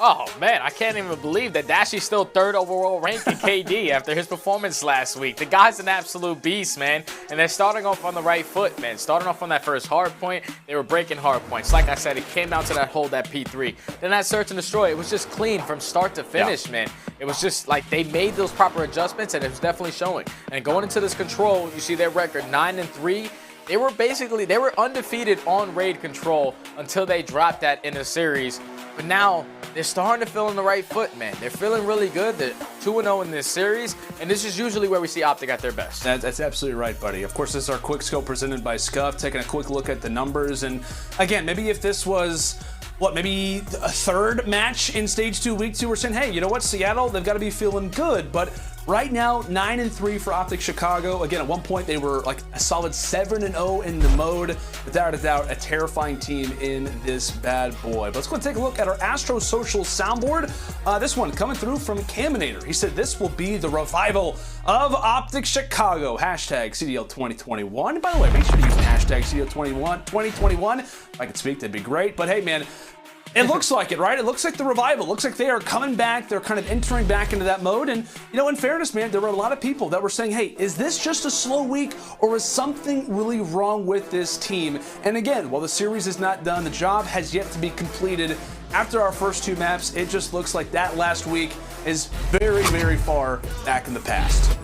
Oh man, I can't even believe that Dashy's still 3rd overall ranked in KD after his performance last week. The guy's an absolute beast, man. And they're starting off on the right foot, man. Starting off on that first hard point, they were breaking hard points. Like I said, it came down to that hold, that P3. Then that search and destroy, it was just clean from start to finish, man. It was just like they made those proper adjustments and it was definitely showing. And going into this control, you see their record 9-3. They were undefeated on raid control until they dropped that in the series. But now they're starting to feel on the right foot, man. They're feeling really good. They're 2-0 in this series, and this is usually where we see OpTic at their best.
That's absolutely right, buddy. Of course, this is our quick scope presented by Scump, taking a quick look at the numbers. And again, maybe if this was maybe a 3rd match in stage 2, week 2, we're saying, hey, you know what, Seattle, they've got to be feeling good. But right now, 9-3 for OpTic Chicago. Again, at one point, they were like a solid 7-0 in the mode. Without a doubt, a terrifying team in this bad boy. But let's go and take a look at our Astro Social soundboard. This one coming through from Caminator. He said this will be the revival of OpTic Chicago. Hashtag CDL 2021. And by the way, make sure to use the hashtag CDL 2021. If I could speak, that'd be great. But hey, man, it looks like it, right? It looks like the revival. It looks like they are coming back. They're kind of entering back into that mode. And, you know, in fairness, man, there were a lot of people that were saying, hey, is this just a slow week or is something really wrong with this team? And again, while the series is not done, the job has yet to be completed. After our first 2 maps, it just looks like that last week is very far back in the past.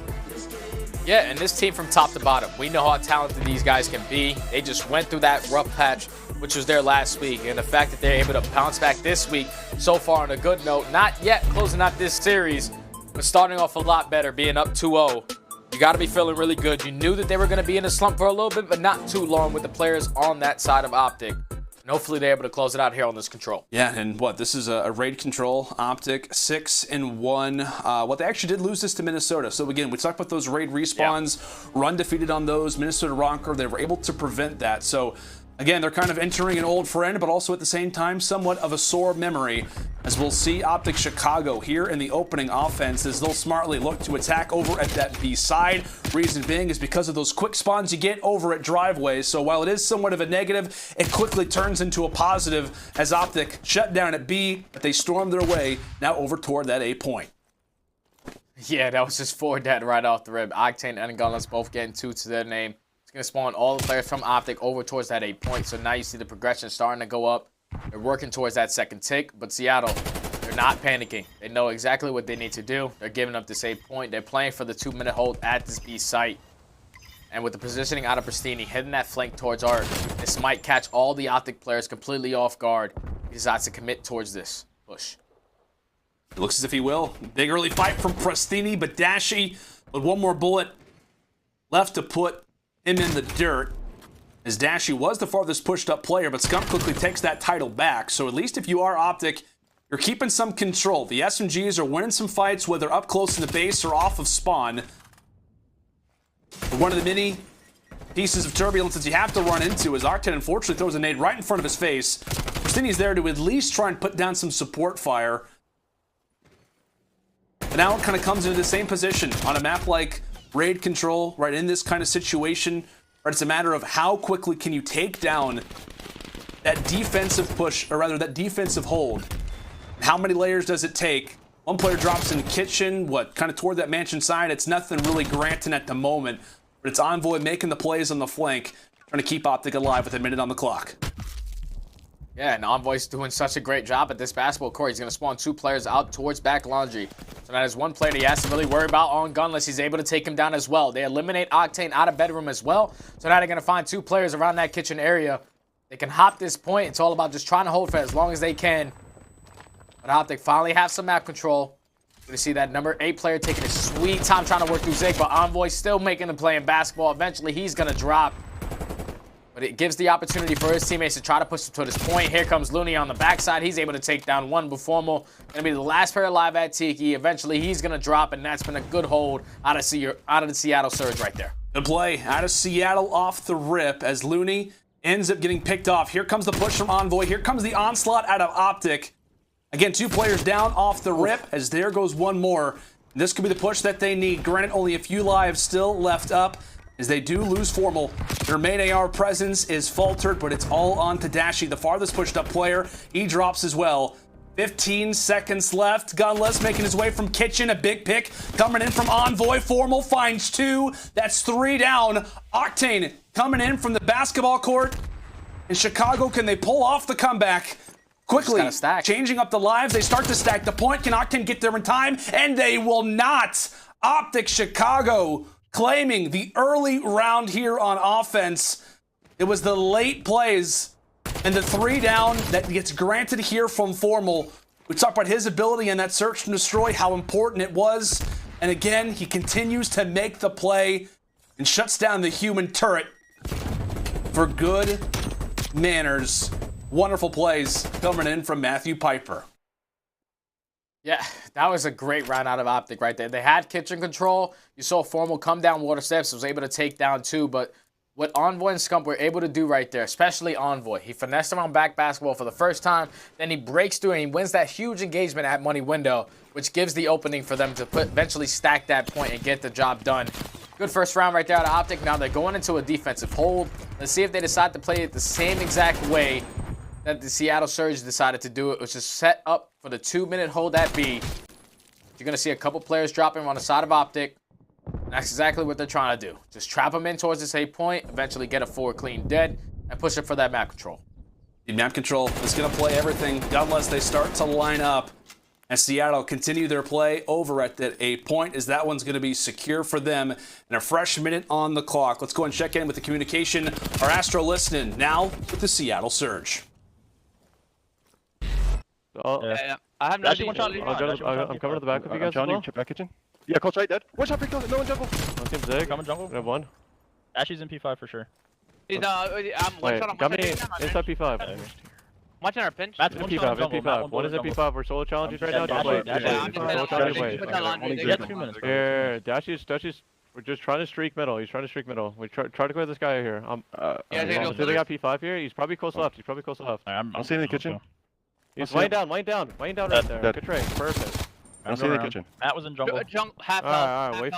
Yeah, and this team from top to bottom, we know how talented these guys can be. They just went through that rough patch, which was their last week. And the fact that they're able to bounce back this week so far on a good note, not yet closing out this series, but starting off a lot better, being up 2-0. You got to be feeling really good. You knew that they were going to be in a slump for a little bit, but not too long with the players on that side of OpTic. And hopefully they're able to close it out here on this control.
Yeah, and this is a raid control, OpTic, 6-1. They actually did lose this to Minnesota. So again, we talked about those raid respawns, run defeated on those. Minnesota Røkkr, they were able to prevent that. So again, they're kind of entering an old friend, but also at the same time, somewhat of a sore memory. As we'll see OpTic Chicago here in the opening offense as they'll smartly look to attack over at that B side. Reason being is because of those quick spawns you get over at driveways. So while it is somewhat of a negative, it quickly turns into a positive as OpTic shut down at B, but they storm their way now over toward that A point.
Yeah, that was just 4 dead right off the rib. Octane and Gunless both getting 2 to their name. It's going to spawn all the players from OpTic over towards that 8 point. So now you see the progression starting to go up. They're working towards that second tick. But Seattle, they're not panicking. They know exactly what they need to do. They're giving up this 8 point. They're playing for the 2-minute hold at this B site. And with the positioning out of Prestinni, hitting that flank towards Art, this might catch all the OpTic players completely off guard. He decides to commit towards this push.
It looks as if he will. Big early fight from Prestinni, but Dashy with one more bullet left to put him in the dirt. As Dashy was the farthest pushed up player, but Scump quickly takes that title back. So at least if you are OpTic, you're keeping some control. The SMGs are winning some fights, whether up close in the base or off of spawn. One of the many pieces of turbulence that you have to run into is Octane unfortunately throws a nade right in front of his face. Prestinni's there to at least try and put down some support fire. But now it kind of comes into the same position on a map like Raid Control, right in this kind of situation. Right, it's a matter of how quickly can you take down that defensive push, or rather that defensive hold. How many layers does it take? One player drops in kitchen, kind of toward that mansion side. It's nothing really granting at the moment, but it's Envoy making the plays on the flank, trying to keep OpTic alive with a minute on the clock.
Yeah, and Envoy's doing such a great job at this basketball court. He's going to spawn 2 players out towards back laundry. So that is one player that he has to really worry about on Gunless. He's able to take him down as well. They eliminate Octane out of bedroom as well. So now they're going to find 2 players around that kitchen area. They can hop this point. It's all about just trying to hold for as long as they can. But OpTic finally have some map control. You're going to see that number 8 player taking a sweet time trying to work through Zig, but Envoy still making the play in basketball. Eventually, he's going to drop. But it gives the opportunity for his teammates to try to push him to this point. Here comes Loony on the backside. He's able to take down one Buformal. Going to be the last player alive at Tiki. Eventually, he's going to drop, and that's been a good hold out of the Seattle Surge right there.
Good play out of Seattle off the rip as Loony ends up getting picked off. Here comes the push from Envoy. Here comes the onslaught out of OpTic. Again, 2 players down off the rip as there goes one more. This could be the push that they need. Granted, only a few lives still left up as they do lose Formal. Their main AR presence is faltered, but it's all on to Dashy, the farthest pushed up player. He drops as well. 15 seconds left. Gunless making his way from kitchen. A big pick coming in from Envoy. Formal finds 2. That's 3 down. Octane coming in from the basketball court. In Chicago, can they pull off the comeback? Quickly changing up the lives. They start to stack the point. Can Octane get there in time? And they will not. OpTic Chicago claiming the early round here on offense. It was the late plays and the 3 down that gets granted here from Formal. We talked about his ability in that search and destroy, how important it was. And again, he continues to make the play and shuts down the human turret for good manners. Wonderful plays coming in from Matthew Piper.
Yeah, that was a great round out of OpTic right there. They had kitchen control. You saw Formal come down water steps, was able to take down 2, but what Envoy and Scump were able to do right there, especially Envoy, he finessed around back basketball for the first time, then he breaks through and he wins that huge engagement at money window, which gives the opening for them to eventually stack that point and get the job done. Good first round right there out of OpTic. Now they're going into a defensive hold. Let's see if they decide to play it the same exact way that the Seattle Surge decided to do it, which is set up for the 2-minute hold at B. You're going to see a couple players dropping on the side of OpTic. And that's exactly what they're trying to do. Just trap them in towards this A point, eventually get a 4 clean dead, and push it for that map control.
The map control is going to play everything. Gunless, they start to line up. As Seattle continue their play over at that A point, as that one's going to be secure for them. And a fresh minute on the clock. Let's go and check in with the communication. Our Astro listening now with the Seattle Surge.
I have no idea.
I'm coming to the back of you guys. I'm back kitchen. Yeah, Coach right dead. One shot, pick those. No one jungle.
Team Zig. Coming jungle.
We have 1.
Ashy's in P5 for sure.
I'm one shot on
got me inside P5.
watching our pinch.
That's
in P5. One is in P5. We're solo challenges right now. Just wait. Solo challenges, wait.
Yeah, 2 minutes.
Yeah, Dashy's. We're just trying to streak middle. He's trying to streak middle. We try to clear this guy here. They got P5 here. He's probably close left. I'm seeing in the kitchen. He's laying down right there. Good trade. Perfect. I don't see the kitchen.
Matt was in jungle.
Alright, wait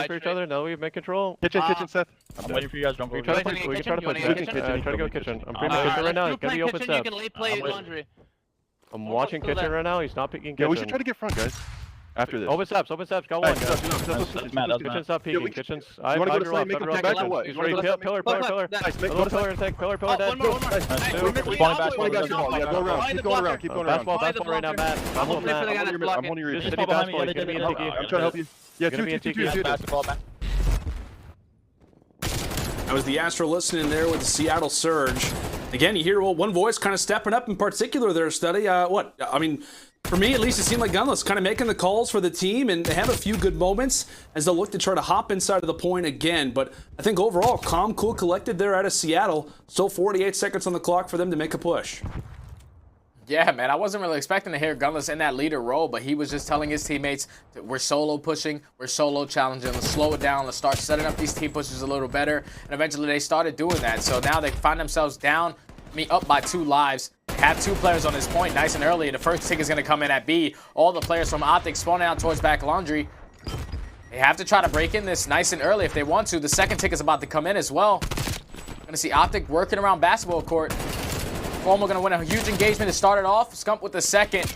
for each other. Now we make control. Kitchen, Seth.
I'm waiting for you guys. Jungle.
We can try to play kitchen. Try to go kitchen. I'm pretty much kitchen right now. It's gonna be open step. I'm watching kitchen right now. He's not picking kitchen.
Yeah, we should try to get front, guys. After this.
Open steps. Got one. Kitchen stop peeking. Kitchen's.
You wanna go to flame, make him back or what?
He's ready. Pillar.
Nice, make go to
pillar dead.
One more. Yeah, go around. Keep going around.
Basketball right now, Matt. I'm
holding your
Just hit basketball. He's gonna be in Tiki.
I'm trying to help you. Yeah, two.
Basketball, Matt.
That was the Astro listening there with the Seattle Surge. Again, you hear one voice kind of stepping up in particular there, Study. I mean, for me, at least, it seemed like Gunless kind of making the calls for the team, and they have a few good moments as they'll look to try to hop inside of the point again. But I think overall, calm, cool, collected there out of Seattle. Still 48 seconds on the clock for them to make a push.
Yeah, man, I wasn't really expecting to hear Gunless in that leader role, but he was just telling his teammates that we're solo pushing, we're solo challenging, let's slow it down, let's start setting up these team pushes a little better, and eventually they started doing that. So now they find themselves up by 2 lives. Have 2 players on this point nice and early, and the first tick is going to come in at B. All the players from OpTic spawning out towards back laundry. They have to try to break in this nice and early if they want to. The second tick is about to come in as well. Going to see OpTic working around basketball court. Formal going to win a huge engagement to start it off. Scump with the second.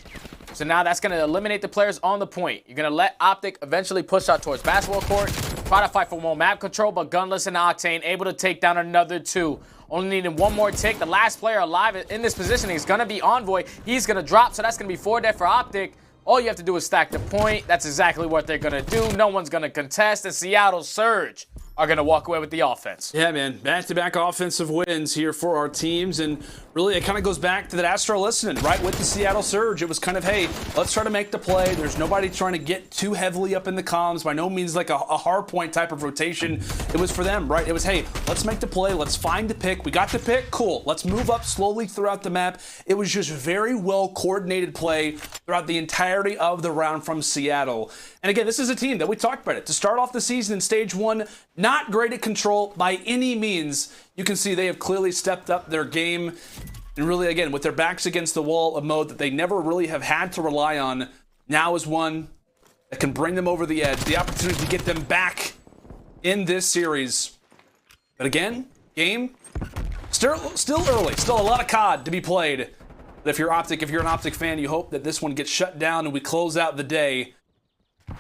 So now that's going to eliminate the players on the point. You're going to let OpTic eventually push out towards basketball court. Try to fight for more map control, but Gunless and Octane able to take down another 2. Only needing 1 more tick. The last player alive in this positioning is going to be Envoy. He's going to drop, so that's going to be 4 dead for OpTic. All you have to do is stack the point. That's exactly what they're going to do. No one's going to contest. The Seattle Surge are going to walk away with the offense.
Yeah, man. Back-to-back offensive wins here for our teams. And really, it kind of goes back to that Astro listening, right? With the Seattle Surge, it was kind of, hey, let's try to make the play. There's nobody trying to get too heavily up in the comms. By no means like a hard point type of rotation. It was for them, right? It was, hey, let's make the play. Let's find the pick. We got the pick. Cool. Let's move up slowly throughout the map. It was just very well-coordinated play throughout the entirety of the round from Seattle. And again, this is a team that we talked about it. To start off the season in stage 1, not great at control by any means. You can see they have clearly stepped up their game. And really, again, with their backs against the wall, a mode that they never really have had to rely on, now is one that can bring them over the edge. The opportunity to get them back in this series. But again, game still early. Still a lot of COD to be played. But if you're an OpTic fan, you hope that this one gets shut down and we close out the day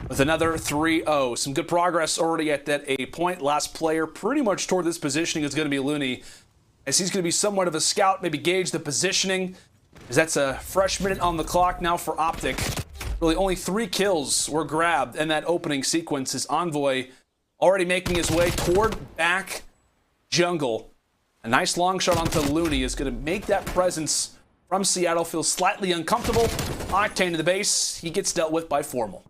with another 3-0. Some good progress already at that A point. Last player pretty much toward this positioning is going to be Loony, as he's going to be somewhat of a scout, maybe gauge the positioning, as that's a fresh minute on the clock now for OpTic. Really only 3 kills were grabbed in that opening sequence, as Envoy already making his way toward back jungle. A nice long shot onto Loony is going to make that presence from Seattle feel slightly uncomfortable. Octane to the base. He gets dealt with by Formal.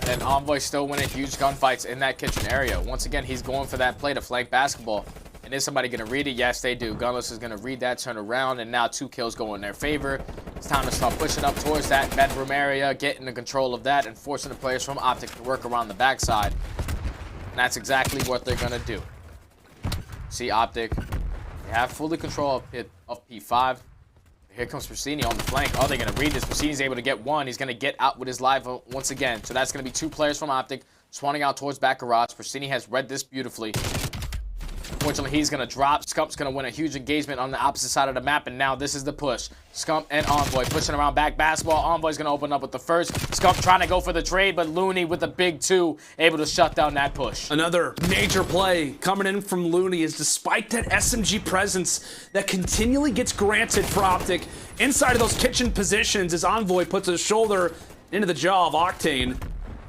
And Envoy still winning huge gunfights in that kitchen area. Once again, he's going for that play to flank basketball. And is somebody going to read it? Yes, they do. Gunless is going to read that, turn around, and now 2 kills go in their favor. It's time to start pushing up towards that bedroom area, getting the control of that, and forcing the players from OpTic to work around the backside. And that's exactly what they're going to do. See OpTic. They have fully control of P5. Here comes Prestinni on the flank. Oh, they're going to read this. Prestinni's able to get 1. He's going to get out with his live once again. So that's going to be 2 players from OpTic swanning out towards back garage. Prestinni has read this beautifully. Unfortunately, he's going to drop. Scump's going to win a huge engagement on the opposite side of the map, and now this is the push. Scump and Envoy pushing around back basketball. Envoy's going to open up with the first. Scump trying to go for the trade, but Loony with the big 2 able to shut down that push.
Another major play coming in from Loony is, despite that SMG presence that continually gets granted for OpTic inside of those kitchen positions, as Envoy puts his shoulder into the jaw of Octane,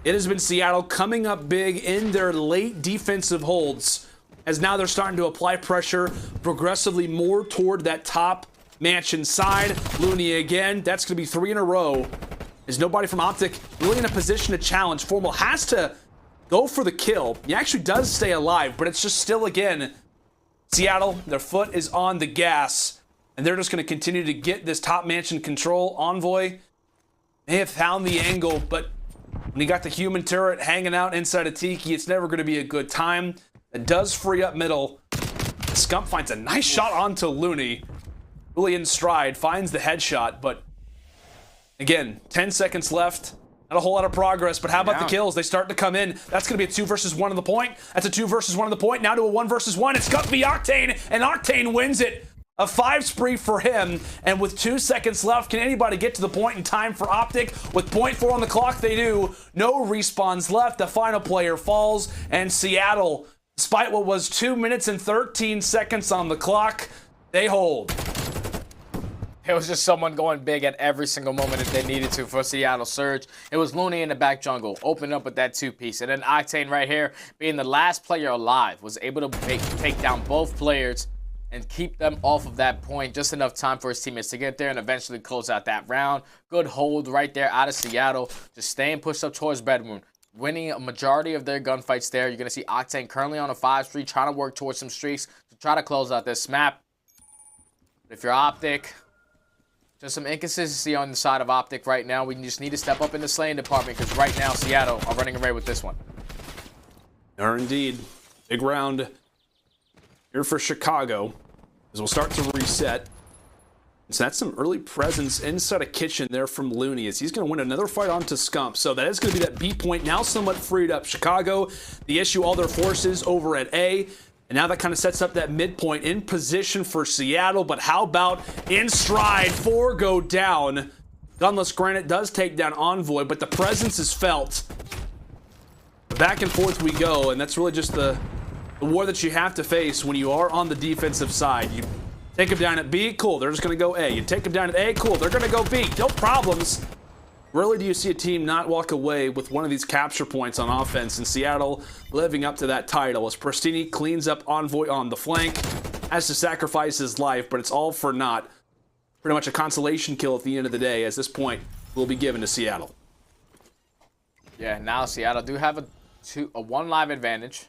it has been Seattle coming up big in their late defensive holds, as now they're starting to apply pressure progressively more toward that top mansion side. Loony again. That's going to be 3 in a row. There's nobody from OpTic really in a position to challenge. Formal has to go for the kill. He actually does stay alive, but it's just still, again, Seattle, their foot is on the gas, and they're just going to continue to get this top mansion control. Envoy may have found the angle, but when you got the human turret hanging out inside a Tiki, it's never going to be a good time. It does free up middle. Scump finds a nice shot onto Loony. Really in stride, finds the headshot, but again, 10 seconds left. Not a whole lot of progress, but how about the kills? They start to come in. That's going to be a 2 versus 1 on the point. That's a 2 versus 1 on the point. Now to a 1 versus 1. It's Scump v Octane, and Octane wins it. A 5 spree for him, and with 2 seconds left, can anybody get to the point in time for OpTic? With 0.4 on the clock, they do. No respawns left. The final player falls, and Seattle, despite what was 2 minutes and 13 seconds on the clock, they hold.
It was just someone going big at every single moment that they needed to for Seattle Surge. It was Loony in the back jungle, opening up with that 2-piece. And then Octane right here, being the last player alive, was able to take down both players and keep them off of that point. Just enough time for his teammates to get there and eventually close out that round. Good hold right there out of Seattle. Just staying pushed up towards bedroom, winning a majority of their gunfights there. You're going to see Octane currently on a 5 streak, trying to work towards some streaks to try to close out this map. But if you're OpTic, just some inconsistency on the side of OpTic right now. We just need to step up in the slaying department because right now Seattle are running away with this one.
They are indeed. Big round here for Chicago as we'll start to reset. So that's some early presence inside a kitchen there from Loony as he's going to win another fight onto Scump. So that is going to be that B point now somewhat freed up. Chicago, the issue, all their forces over at A. And now that kind of sets up that midpoint in position for Seattle. But how about in stride? 4 go down. Gunless, granted, does take down Envoy, but the presence is felt. Back and forth we go, and that's really just the war that you have to face when you are on the defensive side. You take them down at B, cool, they're just going to go A. You take them down at A, cool, they're going to go B. No problems. Rarely do you see a team not walk away with one of these capture points on offense, and Seattle living up to that title as Prestinni cleans up Envoy on the flank, has to sacrifice his life, but it's all for naught. Pretty much a consolation kill at the end of the day, as this point will be given to Seattle.
Yeah, now Seattle do have a 1 live advantage.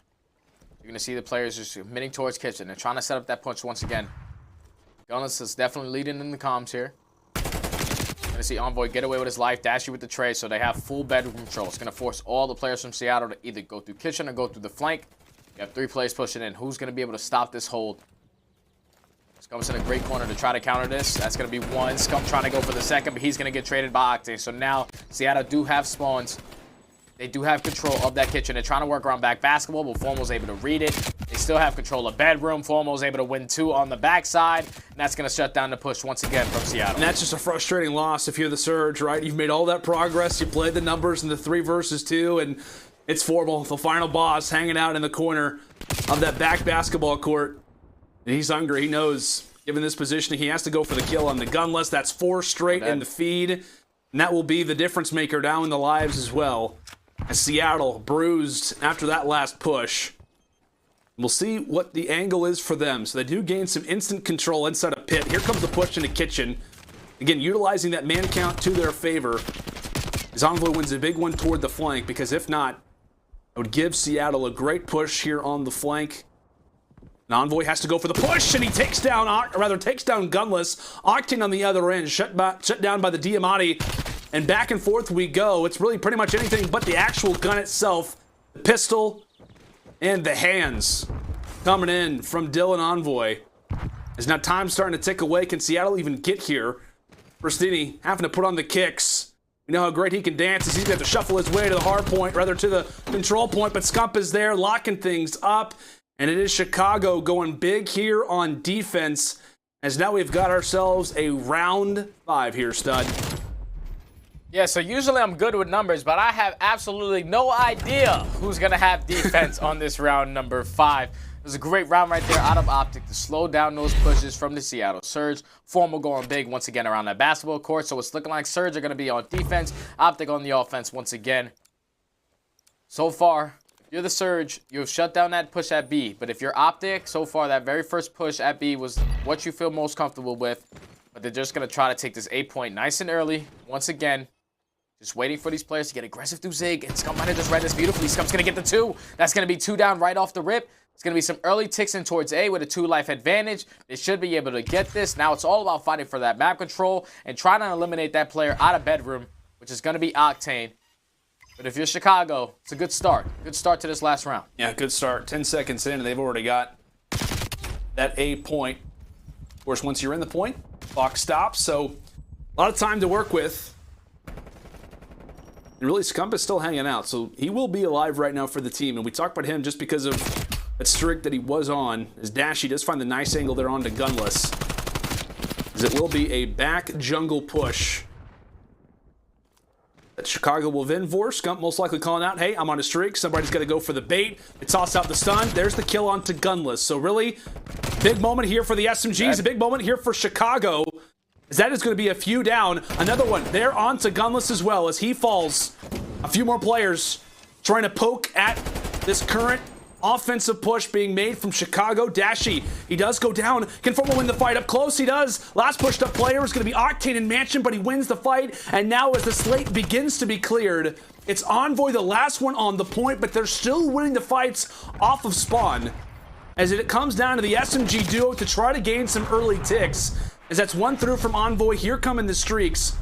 You're going to see the players just committing towards kitchen. They're trying to set up that punch once again. Gunless is definitely leading in the comms here. Going to see Envoy get away with his life, Dashy with the trade, so they have full bedroom control. It's going to force all the players from Seattle to either go through kitchen or go through the flank. You have 3 players pushing in. Who's going to be able to stop this hold? Scump's in a great corner to try to counter this. That's going to be 1. Scump trying to go for the second, but he's going to get traded by Octane. So now Seattle do have spawns. They do have control of that kitchen. They're trying to work around back basketball, but Formal's able to read it. They still have control of bedroom. Formal's able to win 2 on the backside, and that's going to shut down the push once again from Seattle.
And that's just a frustrating loss if you're the Surge, right? You've made all that progress. You played the numbers in the 3 versus 2, and it's Formal, the final boss, hanging out in the corner of that back basketball court. And he's hungry. He knows, given this positioning, he has to go for the kill on the Gunless. That's 4 straight in the feed, and that will be the difference maker down in the lives as well. As Seattle bruised after that last push. We'll see what the angle is for them. So they do gain some instant control inside a pit. Here comes the push into kitchen. Again, utilizing that man count to their favor. As Envoy wins a big one toward the flank, because if not, it would give Seattle a great push here on the flank. And Envoy has to go for the push, and he takes down, takes down Gunless. Octane on the other end, shut down by the TJHaLy. And back and forth we go. It's really pretty much anything but the actual gun itself. The pistol and the hands coming in from Dylan Envoy. As now time starting to tick away. Can Seattle even get here? Prestinni having to put on the kicks. We know how great he can dance as he's going to have to shuffle his way to the hard point, rather to the control point. But Scump is there locking things up. And it is Chicago going big here on defense. As now we've got ourselves a round 5 here, stud.
Yeah, so usually I'm good with numbers, but I have absolutely no idea who's going to have defense on this round number 5. It was a great round right there out of OpTic to slow down those pushes from the Seattle Surge. Formal going big once again around that basketball court, so it's looking like Surge are going to be on defense, OpTic on the offense once again. So far, if you're the Surge, you've shut down that push at B, but if you're OpTic, so far that very first push at B was what you feel most comfortable with, but they're just going to try to take this 8 point nice and early once again. Just waiting for these players to get aggressive through Zig, and Scump might have just read this beautifully. Scump's going to get the 2. That's going to be 2 down right off the rip. It's going to be some early ticks in towards A with a 2 life advantage. They should be able to get this. Now it's all about fighting for that map control and trying to eliminate that player out of bedroom, which is going to be Octane. But if you're Chicago, it's a good start. Good start to this last round.
Yeah, good start. 10 seconds in, and they've already got that A point. Of course, once you're in the point, clock stops, so a lot of time to work with. And really, Scump is still hanging out, so he will be alive right now for the team. And we talk about him just because of that streak that he was on. As Dashy does find the nice angle there onto Gunless. As it will be a back jungle push that Chicago will then for. Scump most likely calling out, hey, I'm on a streak. Somebody's got to go for the bait. They toss out the stun. There's the kill onto Gunless. So really, big moment here for the SMGs. A big moment here for Chicago. as that is going to be a few down. Another one. They're on to Gunless as well as he falls. A few more players trying to poke at this current offensive push being made from Chicago. Dashy, he does go down. Can Formal win the fight up close? He does. Last pushed up player is going to be Octane and Mansion, but he wins the fight. And now as the slate begins to be cleared, it's Envoy, the last one on the point, but they're still winning the fights off of spawn. As it comes down to the SMG duo to try to gain some early ticks. As that's one through from Envoy. Here coming the streaks,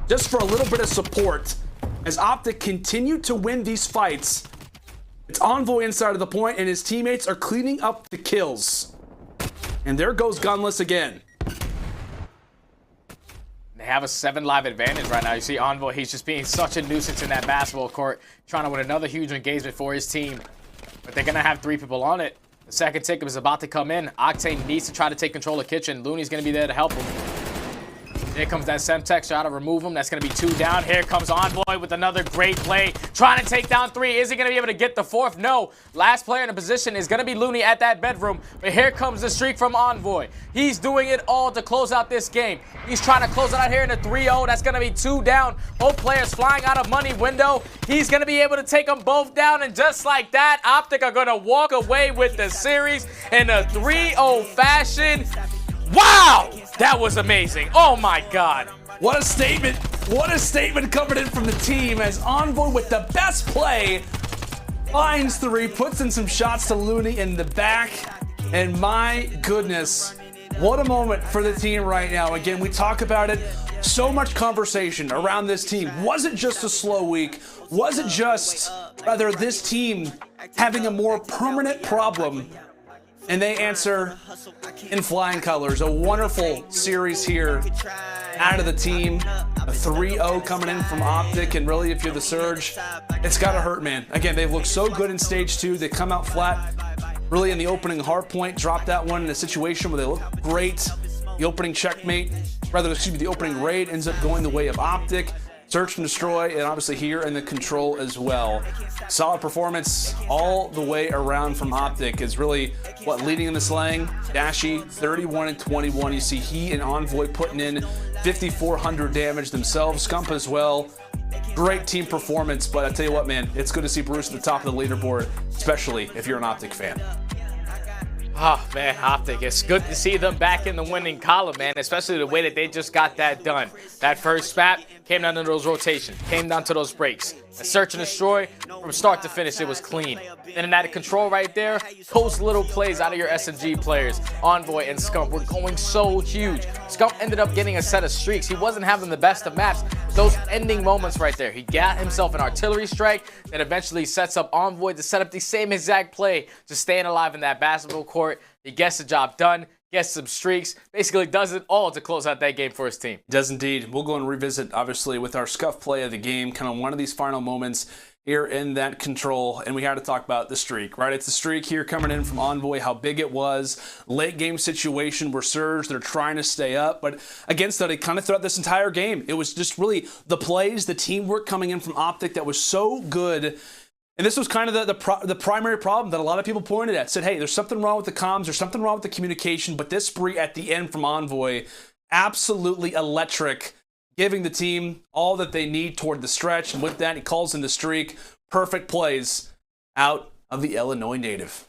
just for a little bit of support. As OpTic continue to win these fights, it's Envoy inside of the point, and his teammates are cleaning up the kills. And there goes Gunless again.
They have a 7 live advantage right now. You see Envoy, he's just being such a nuisance in that basketball court, trying to win another huge engagement for his team. But they're going to have 3 people on it. The second ticket is about to come in. Octane needs to try to take control of kitchen. Loony's going to be there to help him. Here comes that Semtex, try to remove him. That's going to be 2 down. Here comes Envoy with another great play. Trying to take down 3. Is he going to be able to get the 4th? No. Last player in the position is going to be Loony at that bedroom. But here comes the streak from Envoy. He's doing it all to close out this game. He's trying to close it out here in a 3-0. That's going to be 2 down. Both players flying out of money window. He's going to be able to take them both down. And just like that, OpTic are going to walk away with the series in a 3-0 fashion. Wow! That was amazing. Oh my God.
What a statement. What a statement coming in from the team as Envoy with the best play finds 3, puts in some shots to Loony in the back. And my goodness, what a moment for the team right now. Again, we talk about it. So much conversation around this team. Was it just a slow week? Was it just, rather, this team having a more permanent problem? And they answer in flying colors. A wonderful series here out of the team. A 3-0 coming in from OpTic, and really, if you're the Surge, it's gotta hurt, man. Again, they've looked so good in stage 2. They come out flat, really in the opening hardpoint, drop that one in a situation where they look great. The opening checkmate, the opening raid ends up going the way of OpTic. Search and destroy, and obviously here in the control as well. Solid performance all the way around from OpTic is really what leading in the slaying. Dashy 31 and 21. You see he and Envoy putting in 5,400 damage themselves. Scump as well. Great team performance, but I tell you what, man, it's good to see Bruce at the top of the leaderboard, especially if you're an OpTic fan.
Oh, man, OpTic, it's good to see them back in the winning column, man, especially the way that they just got that done. That first spat came down to those rotations, came down to those breaks. A search and destroy, from start to finish, it was clean. Then in that control right there, post little plays out of your S&G players. Envoy and Scump were going so huge. Scump ended up getting a set of streaks. He wasn't having the best of maps. Those ending moments right there. He got himself an artillery strike that eventually sets up Envoy to set up the same exact play to staying alive in that basketball court. He gets the job done, gets some streaks, basically does it all to close out that game for his team.
Does indeed. We'll go and revisit, obviously, with our scuff play of the game, kind of one of these final moments here in that control, and we had to talk about the streak, right? It's the streak here coming in from Envoy, how big it was. Late game situation where Surge, they're trying to stay up, but against that, it kind of throughout this entire game. It was just really the plays, the teamwork coming in from OpTic that was so good. And this was kind of the primary problem that a lot of people pointed at. Said, hey, there's something wrong with the comms, there's something wrong with the communication, but this spree at the end from Envoy, absolutely electric, giving the team all that they need toward the stretch. And with that, he calls in the streak. Perfect plays out of the Illinois native.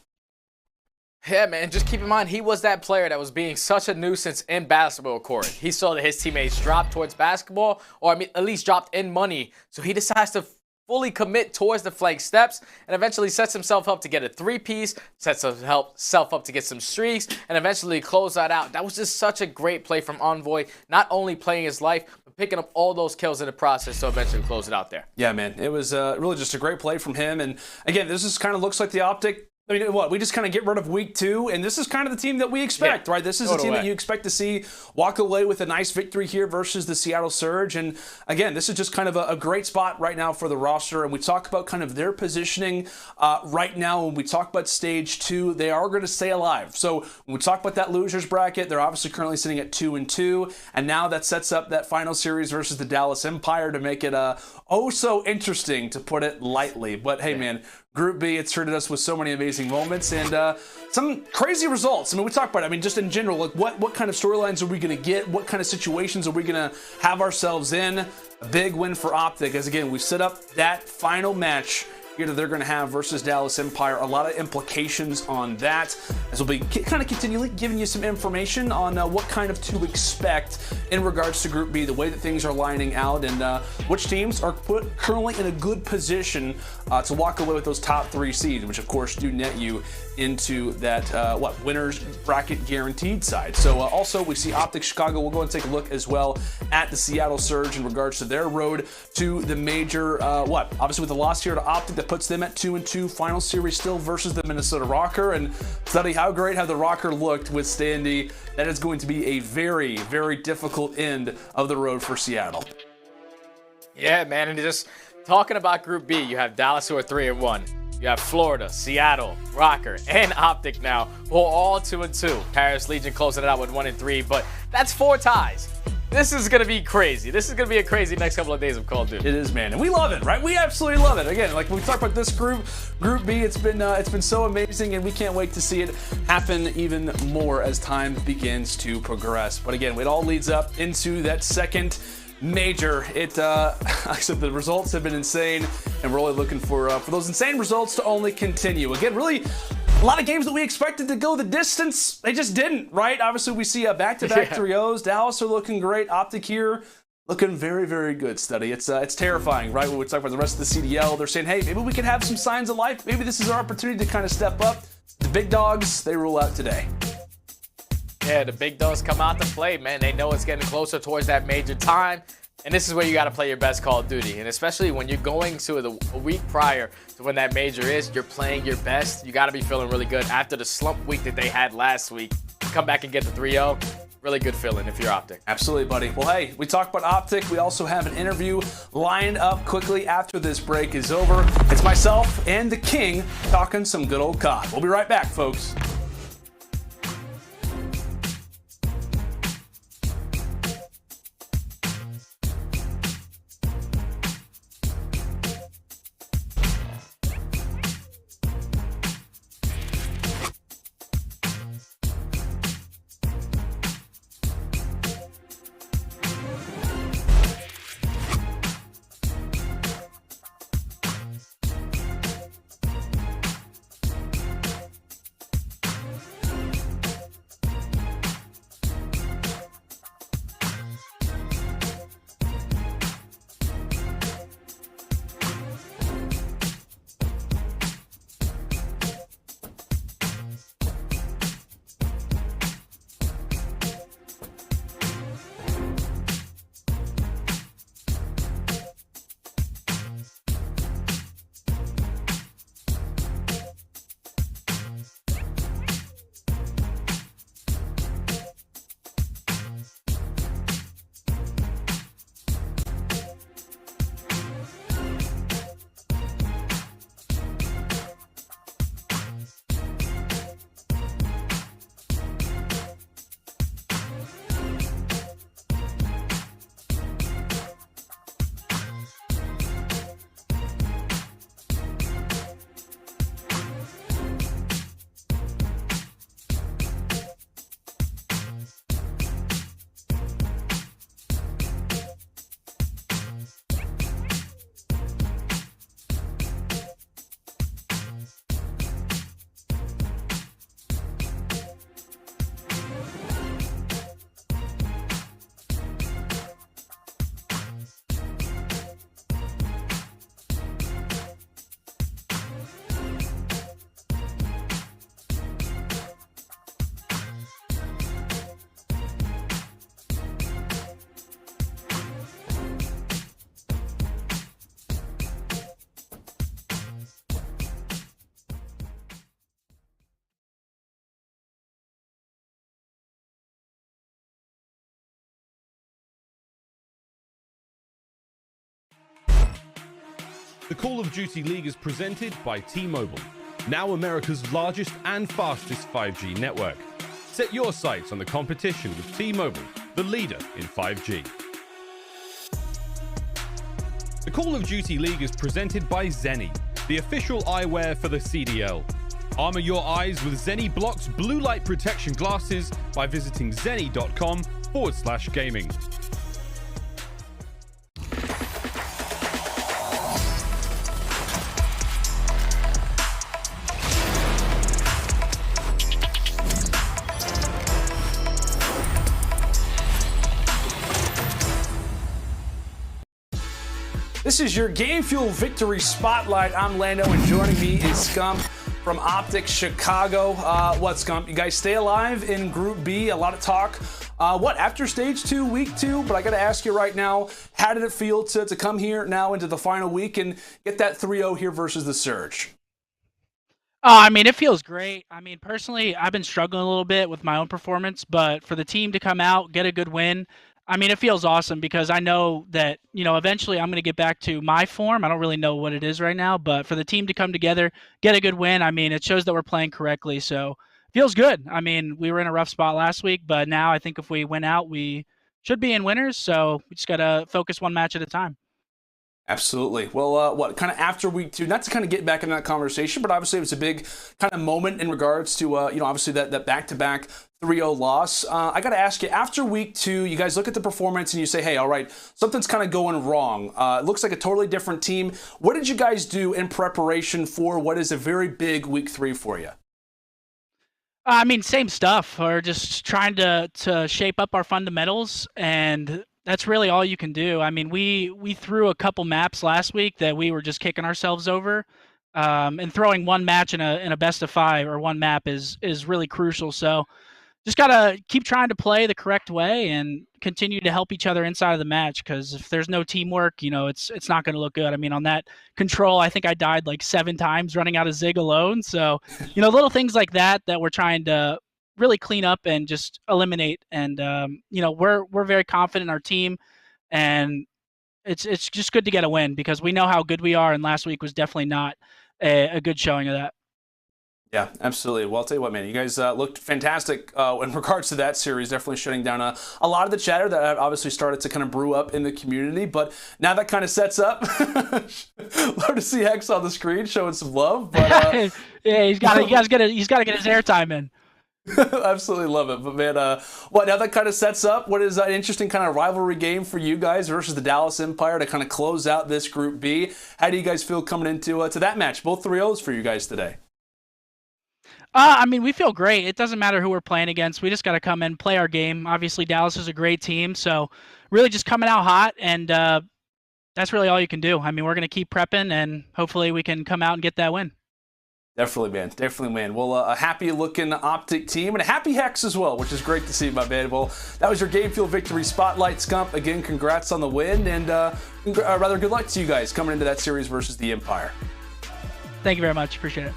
Yeah, man, just keep in mind, he was that player that was being such a nuisance in basketball court. He saw that his teammates dropped towards basketball, or at least dropped in money, so he decides to fully commit towards the flank steps and eventually sets himself up to get a 3-piece, sets himself up to get some streaks, and eventually close that out. That was just such a great play from Envoy, not only playing his life, but picking up all those kills in the process to eventually close it out there.
Yeah, man, it was really just a great play from him. And again, this is kind of looks like the OpTic. I mean, what, we just kind of get rid of week 2, and this is kind of the team that we expect, right? This is the team that you expect to see walk away with a nice victory here versus the Seattle Surge. And again, this is just kind of a great spot right now for the roster. And we talk about kind of their positioning right now. When we talk about stage 2, they are going to stay alive. So when we talk about that losers bracket, they're obviously currently sitting at 2-2. And now that sets up that final series versus the Dallas Empire to make it oh so interesting, to put it lightly. But hey, man, Group B, it's treated us with so many amazing moments and some crazy results. I mean, we talked about it. I mean, just in general, like what kind of storylines are we going to get? What kind of situations are we going to have ourselves in? A big win for OpTic, as again, we've set up that final match here that they're going to have versus Dallas Empire. A lot of implications on that, as we'll be kind of continually giving you some information on what kind of to expect in regards to Group B, the way that things are lining out, and which teams are put currently in a good position to walk away with those top 3 seeds, which of course do net you into that winners bracket guaranteed side. So also we see OpTic Chicago. We'll go and take a look as well at the Seattle Surge in regards to their road to the major. Obviously with the loss here to OpTic, that puts them at 2-2. Final series still versus the Minnesota Røkkr. And study how great have the Røkkr looked with Standy. That is going to be a very, very difficult end of the road for Seattle.
Yeah, man, and just talking about Group B, you have Dallas who are 3-1. You have Florida, Seattle, Røkkr, and OpTic now, who are all 2-2. Paris Legion closing it out with 1-3, but that's 4 ties. This is going to be crazy. This is going to be a crazy next couple of days of Call of Duty.
It is, man, and we love it, right? We absolutely love it. Again, like we talked about this Group B, it's been so amazing, and we can't wait to see it happen even more as time begins to progress. But again, it all leads up into that second major. Like I said, the results have been insane, and we're only looking for those insane results to only continue. Again, really, a lot of games that we expected to go the distance, they just didn't, right? Obviously, we see back-to-back 3-0s. Dallas are looking great. OpTic here looking very, very good, Study. It's terrifying, right? When we talk about the rest of the CDL, they're saying, hey, maybe we can have some signs of life. Maybe this is our opportunity to kind of step up. The big dogs, they rule out today.
Yeah, the big dogs come out to play, man. They know it's getting closer towards that major time. And this is where you got to play your best Call of Duty. And especially when you're going to a week prior to when that major is, you're playing your best. You got to be feeling really good after the slump week that they had last week. Come back and get the 3-0. Really good feeling if you're OpTic.
Absolutely, buddy. Well, hey, we talked about OpTic. We also have an interview lined up quickly after this break is over. It's myself and the King talking some good old COD. We'll be right back, folks.
The Call of Duty League is presented by T-Mobile, now America's largest and fastest 5G network. Set your sights on the competition with T-Mobile, the leader in 5G. The Call of Duty League is presented by Zenny, the official eyewear for the CDL. Armor your eyes with Zenni Blocks blue light protection glasses by visiting zenni.com/gaming.
This is your Game Fuel Victory Spotlight. I'm Lando, and joining me is Scump from OpTic Chicago. What, Scump? You guys stay alive in Group B. A lot of talk. After Stage 2, Week 2? But I got to ask you right now, how did it feel to come here now into the final week and get that 3-0 here versus the Surge?
I mean, it feels great. I mean, personally, I've been struggling a little bit with my own performance, but for the team to come out, get a good win, I mean, it feels awesome because I know that, you know, eventually I'm going to get back to my form. I don't really know what it is right now, but for the team to come together, get a good win, I mean, it shows that we're playing correctly. So it feels good. I mean, we were in a rough spot last week, but now I think if we win out, we should be in winners. So we just got to focus one match at a time.
Absolutely. Well, kind of after Week 2, not to kind of get back in that conversation, but obviously it was a big kind of moment in regards to, obviously that back-to-back 3-0 loss. I got to ask you, after Week 2, you guys look at the performance and you say, hey, all right, something's kind of going wrong. It looks like a totally different team. What did you guys do in preparation for what is a very big Week 3 for you?
I mean, same stuff. We're just trying to shape up our fundamentals, and that's really all you can do. I mean, we threw a couple maps last week that we were just kicking ourselves over, and throwing one match in a best of 5 or one map is really crucial. So just gotta keep trying to play the correct way and continue to help each other inside of the match, because if there's no teamwork, you know, it's not going to look good. I mean, on that control, I think I died like 7 times running out of Zig alone. So, you know, little things like that we're trying to really clean up and just eliminate. And you know, we're very confident in our team, and it's just good to get a win because we know how good we are, and last week was definitely not a good showing of that.
Yeah, absolutely. Well, I'll tell you what, man, you guys looked fantastic in regards to that series, definitely shutting down a lot of the chatter that obviously started to kind of brew up in the community. But now that kind of sets up. Love to see Hex on the screen showing some love. But,
yeah, he's got to get his airtime in.
Absolutely love it. But man, now that kind of sets up what is an interesting kind of rivalry game for you guys versus the Dallas Empire to kind of close out this Group B. How do you guys feel coming into to that match? Both 3-0s for you guys today.
I mean, we feel great. It doesn't matter who we're playing against. We just got to come in, play our game. Obviously, Dallas is a great team, so really just coming out hot, and that's really all you can do. I mean, we're going to keep prepping, and hopefully we can come out and get that win.
Definitely, man. Definitely, man. Well, a happy-looking OpTic team and a happy Hex as well, which is great to see, my man. Well, that was your Game Fuel Victory Spotlight, Scump. Again, congrats on the win, and rather good luck to you guys coming into that series versus the Empire.
Thank you very much. Appreciate it.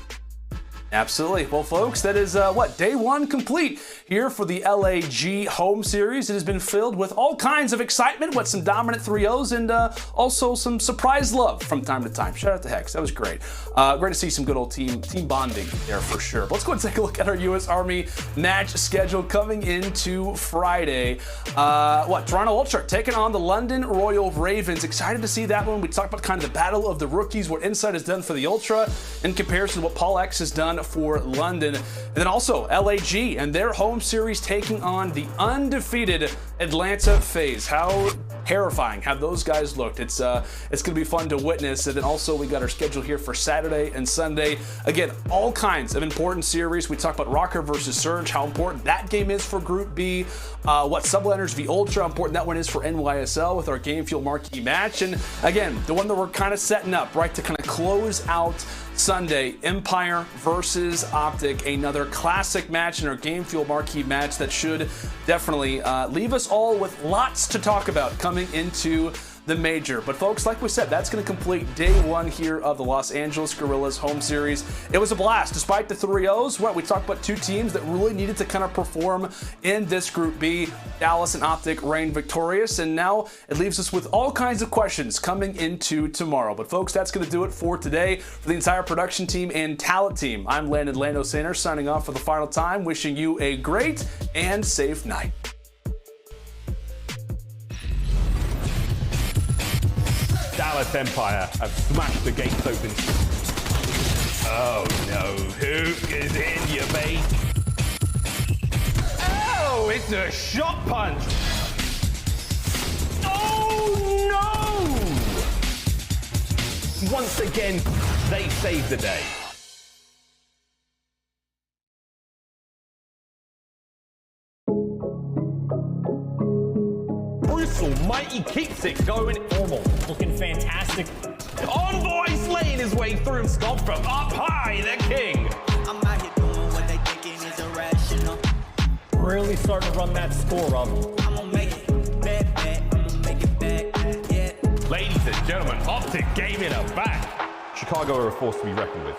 Absolutely. Well, folks, that is day 1 complete here for the LAG Home Series. It has been filled with all kinds of excitement, with some dominant 3-0s and also some surprise love from time to time. Shout out to Hex. That was great. Great to see some good old team bonding there for sure. But let's go and take a look at our U.S. Army match schedule coming into Friday. Toronto Ultra taking on the London Royal Ravens. Excited to see that one. We talked about kind of the battle of the rookies, what Insight has done for the Ultra in comparison to what Paul X has done for London. And then also LAG and their home series taking on the undefeated Atlanta FaZe. How terrifying have those guys looked. It's going to be fun to witness. And then also we got our schedule here for Saturday and Sunday. Again, all kinds of important series. We talked about Røkkr versus Surge, how important that game is for Group B. What Subliners v Ultra, how important that one is for NYSL with our Game Fuel marquee match. And again, the one that we're kind of setting up, right, to kind of close out Sunday, Empire versus OpTic, another classic match in our Game Fuel marquee match that should definitely leave us all with lots to talk about coming into the major. But folks, like we said, that's going to complete day 1 here of the Los Angeles Guerrillas home series. It was a blast. Despite the 3-0s, we talked about 2 teams that really needed to kind of perform in this Group B. Dallas and OpTic reigned victorious, and now it leaves us with all kinds of questions coming into tomorrow. But folks, that's going to do it for today. For the entire production team and talent team, I'm Lando Sainer signing off for the final time, wishing you a great and safe night.
Dallas Empire have smashed the gates open.
Oh no, Huke is in your bait. Oh, it's a shot punch. Oh no! Once again, they saved the day. Almighty keeps it going normal.
Looking fantastic.
Envoy slaying his way through Scump from up high, the king.
I'm out here doing what they thinking is irrational.
Really starting to run that score up.
I'm gonna make it back. I'm gonna make it back. Yeah.
Ladies and gentlemen, OpTic Gaming are back.
Chicago are a force to be reckoned with.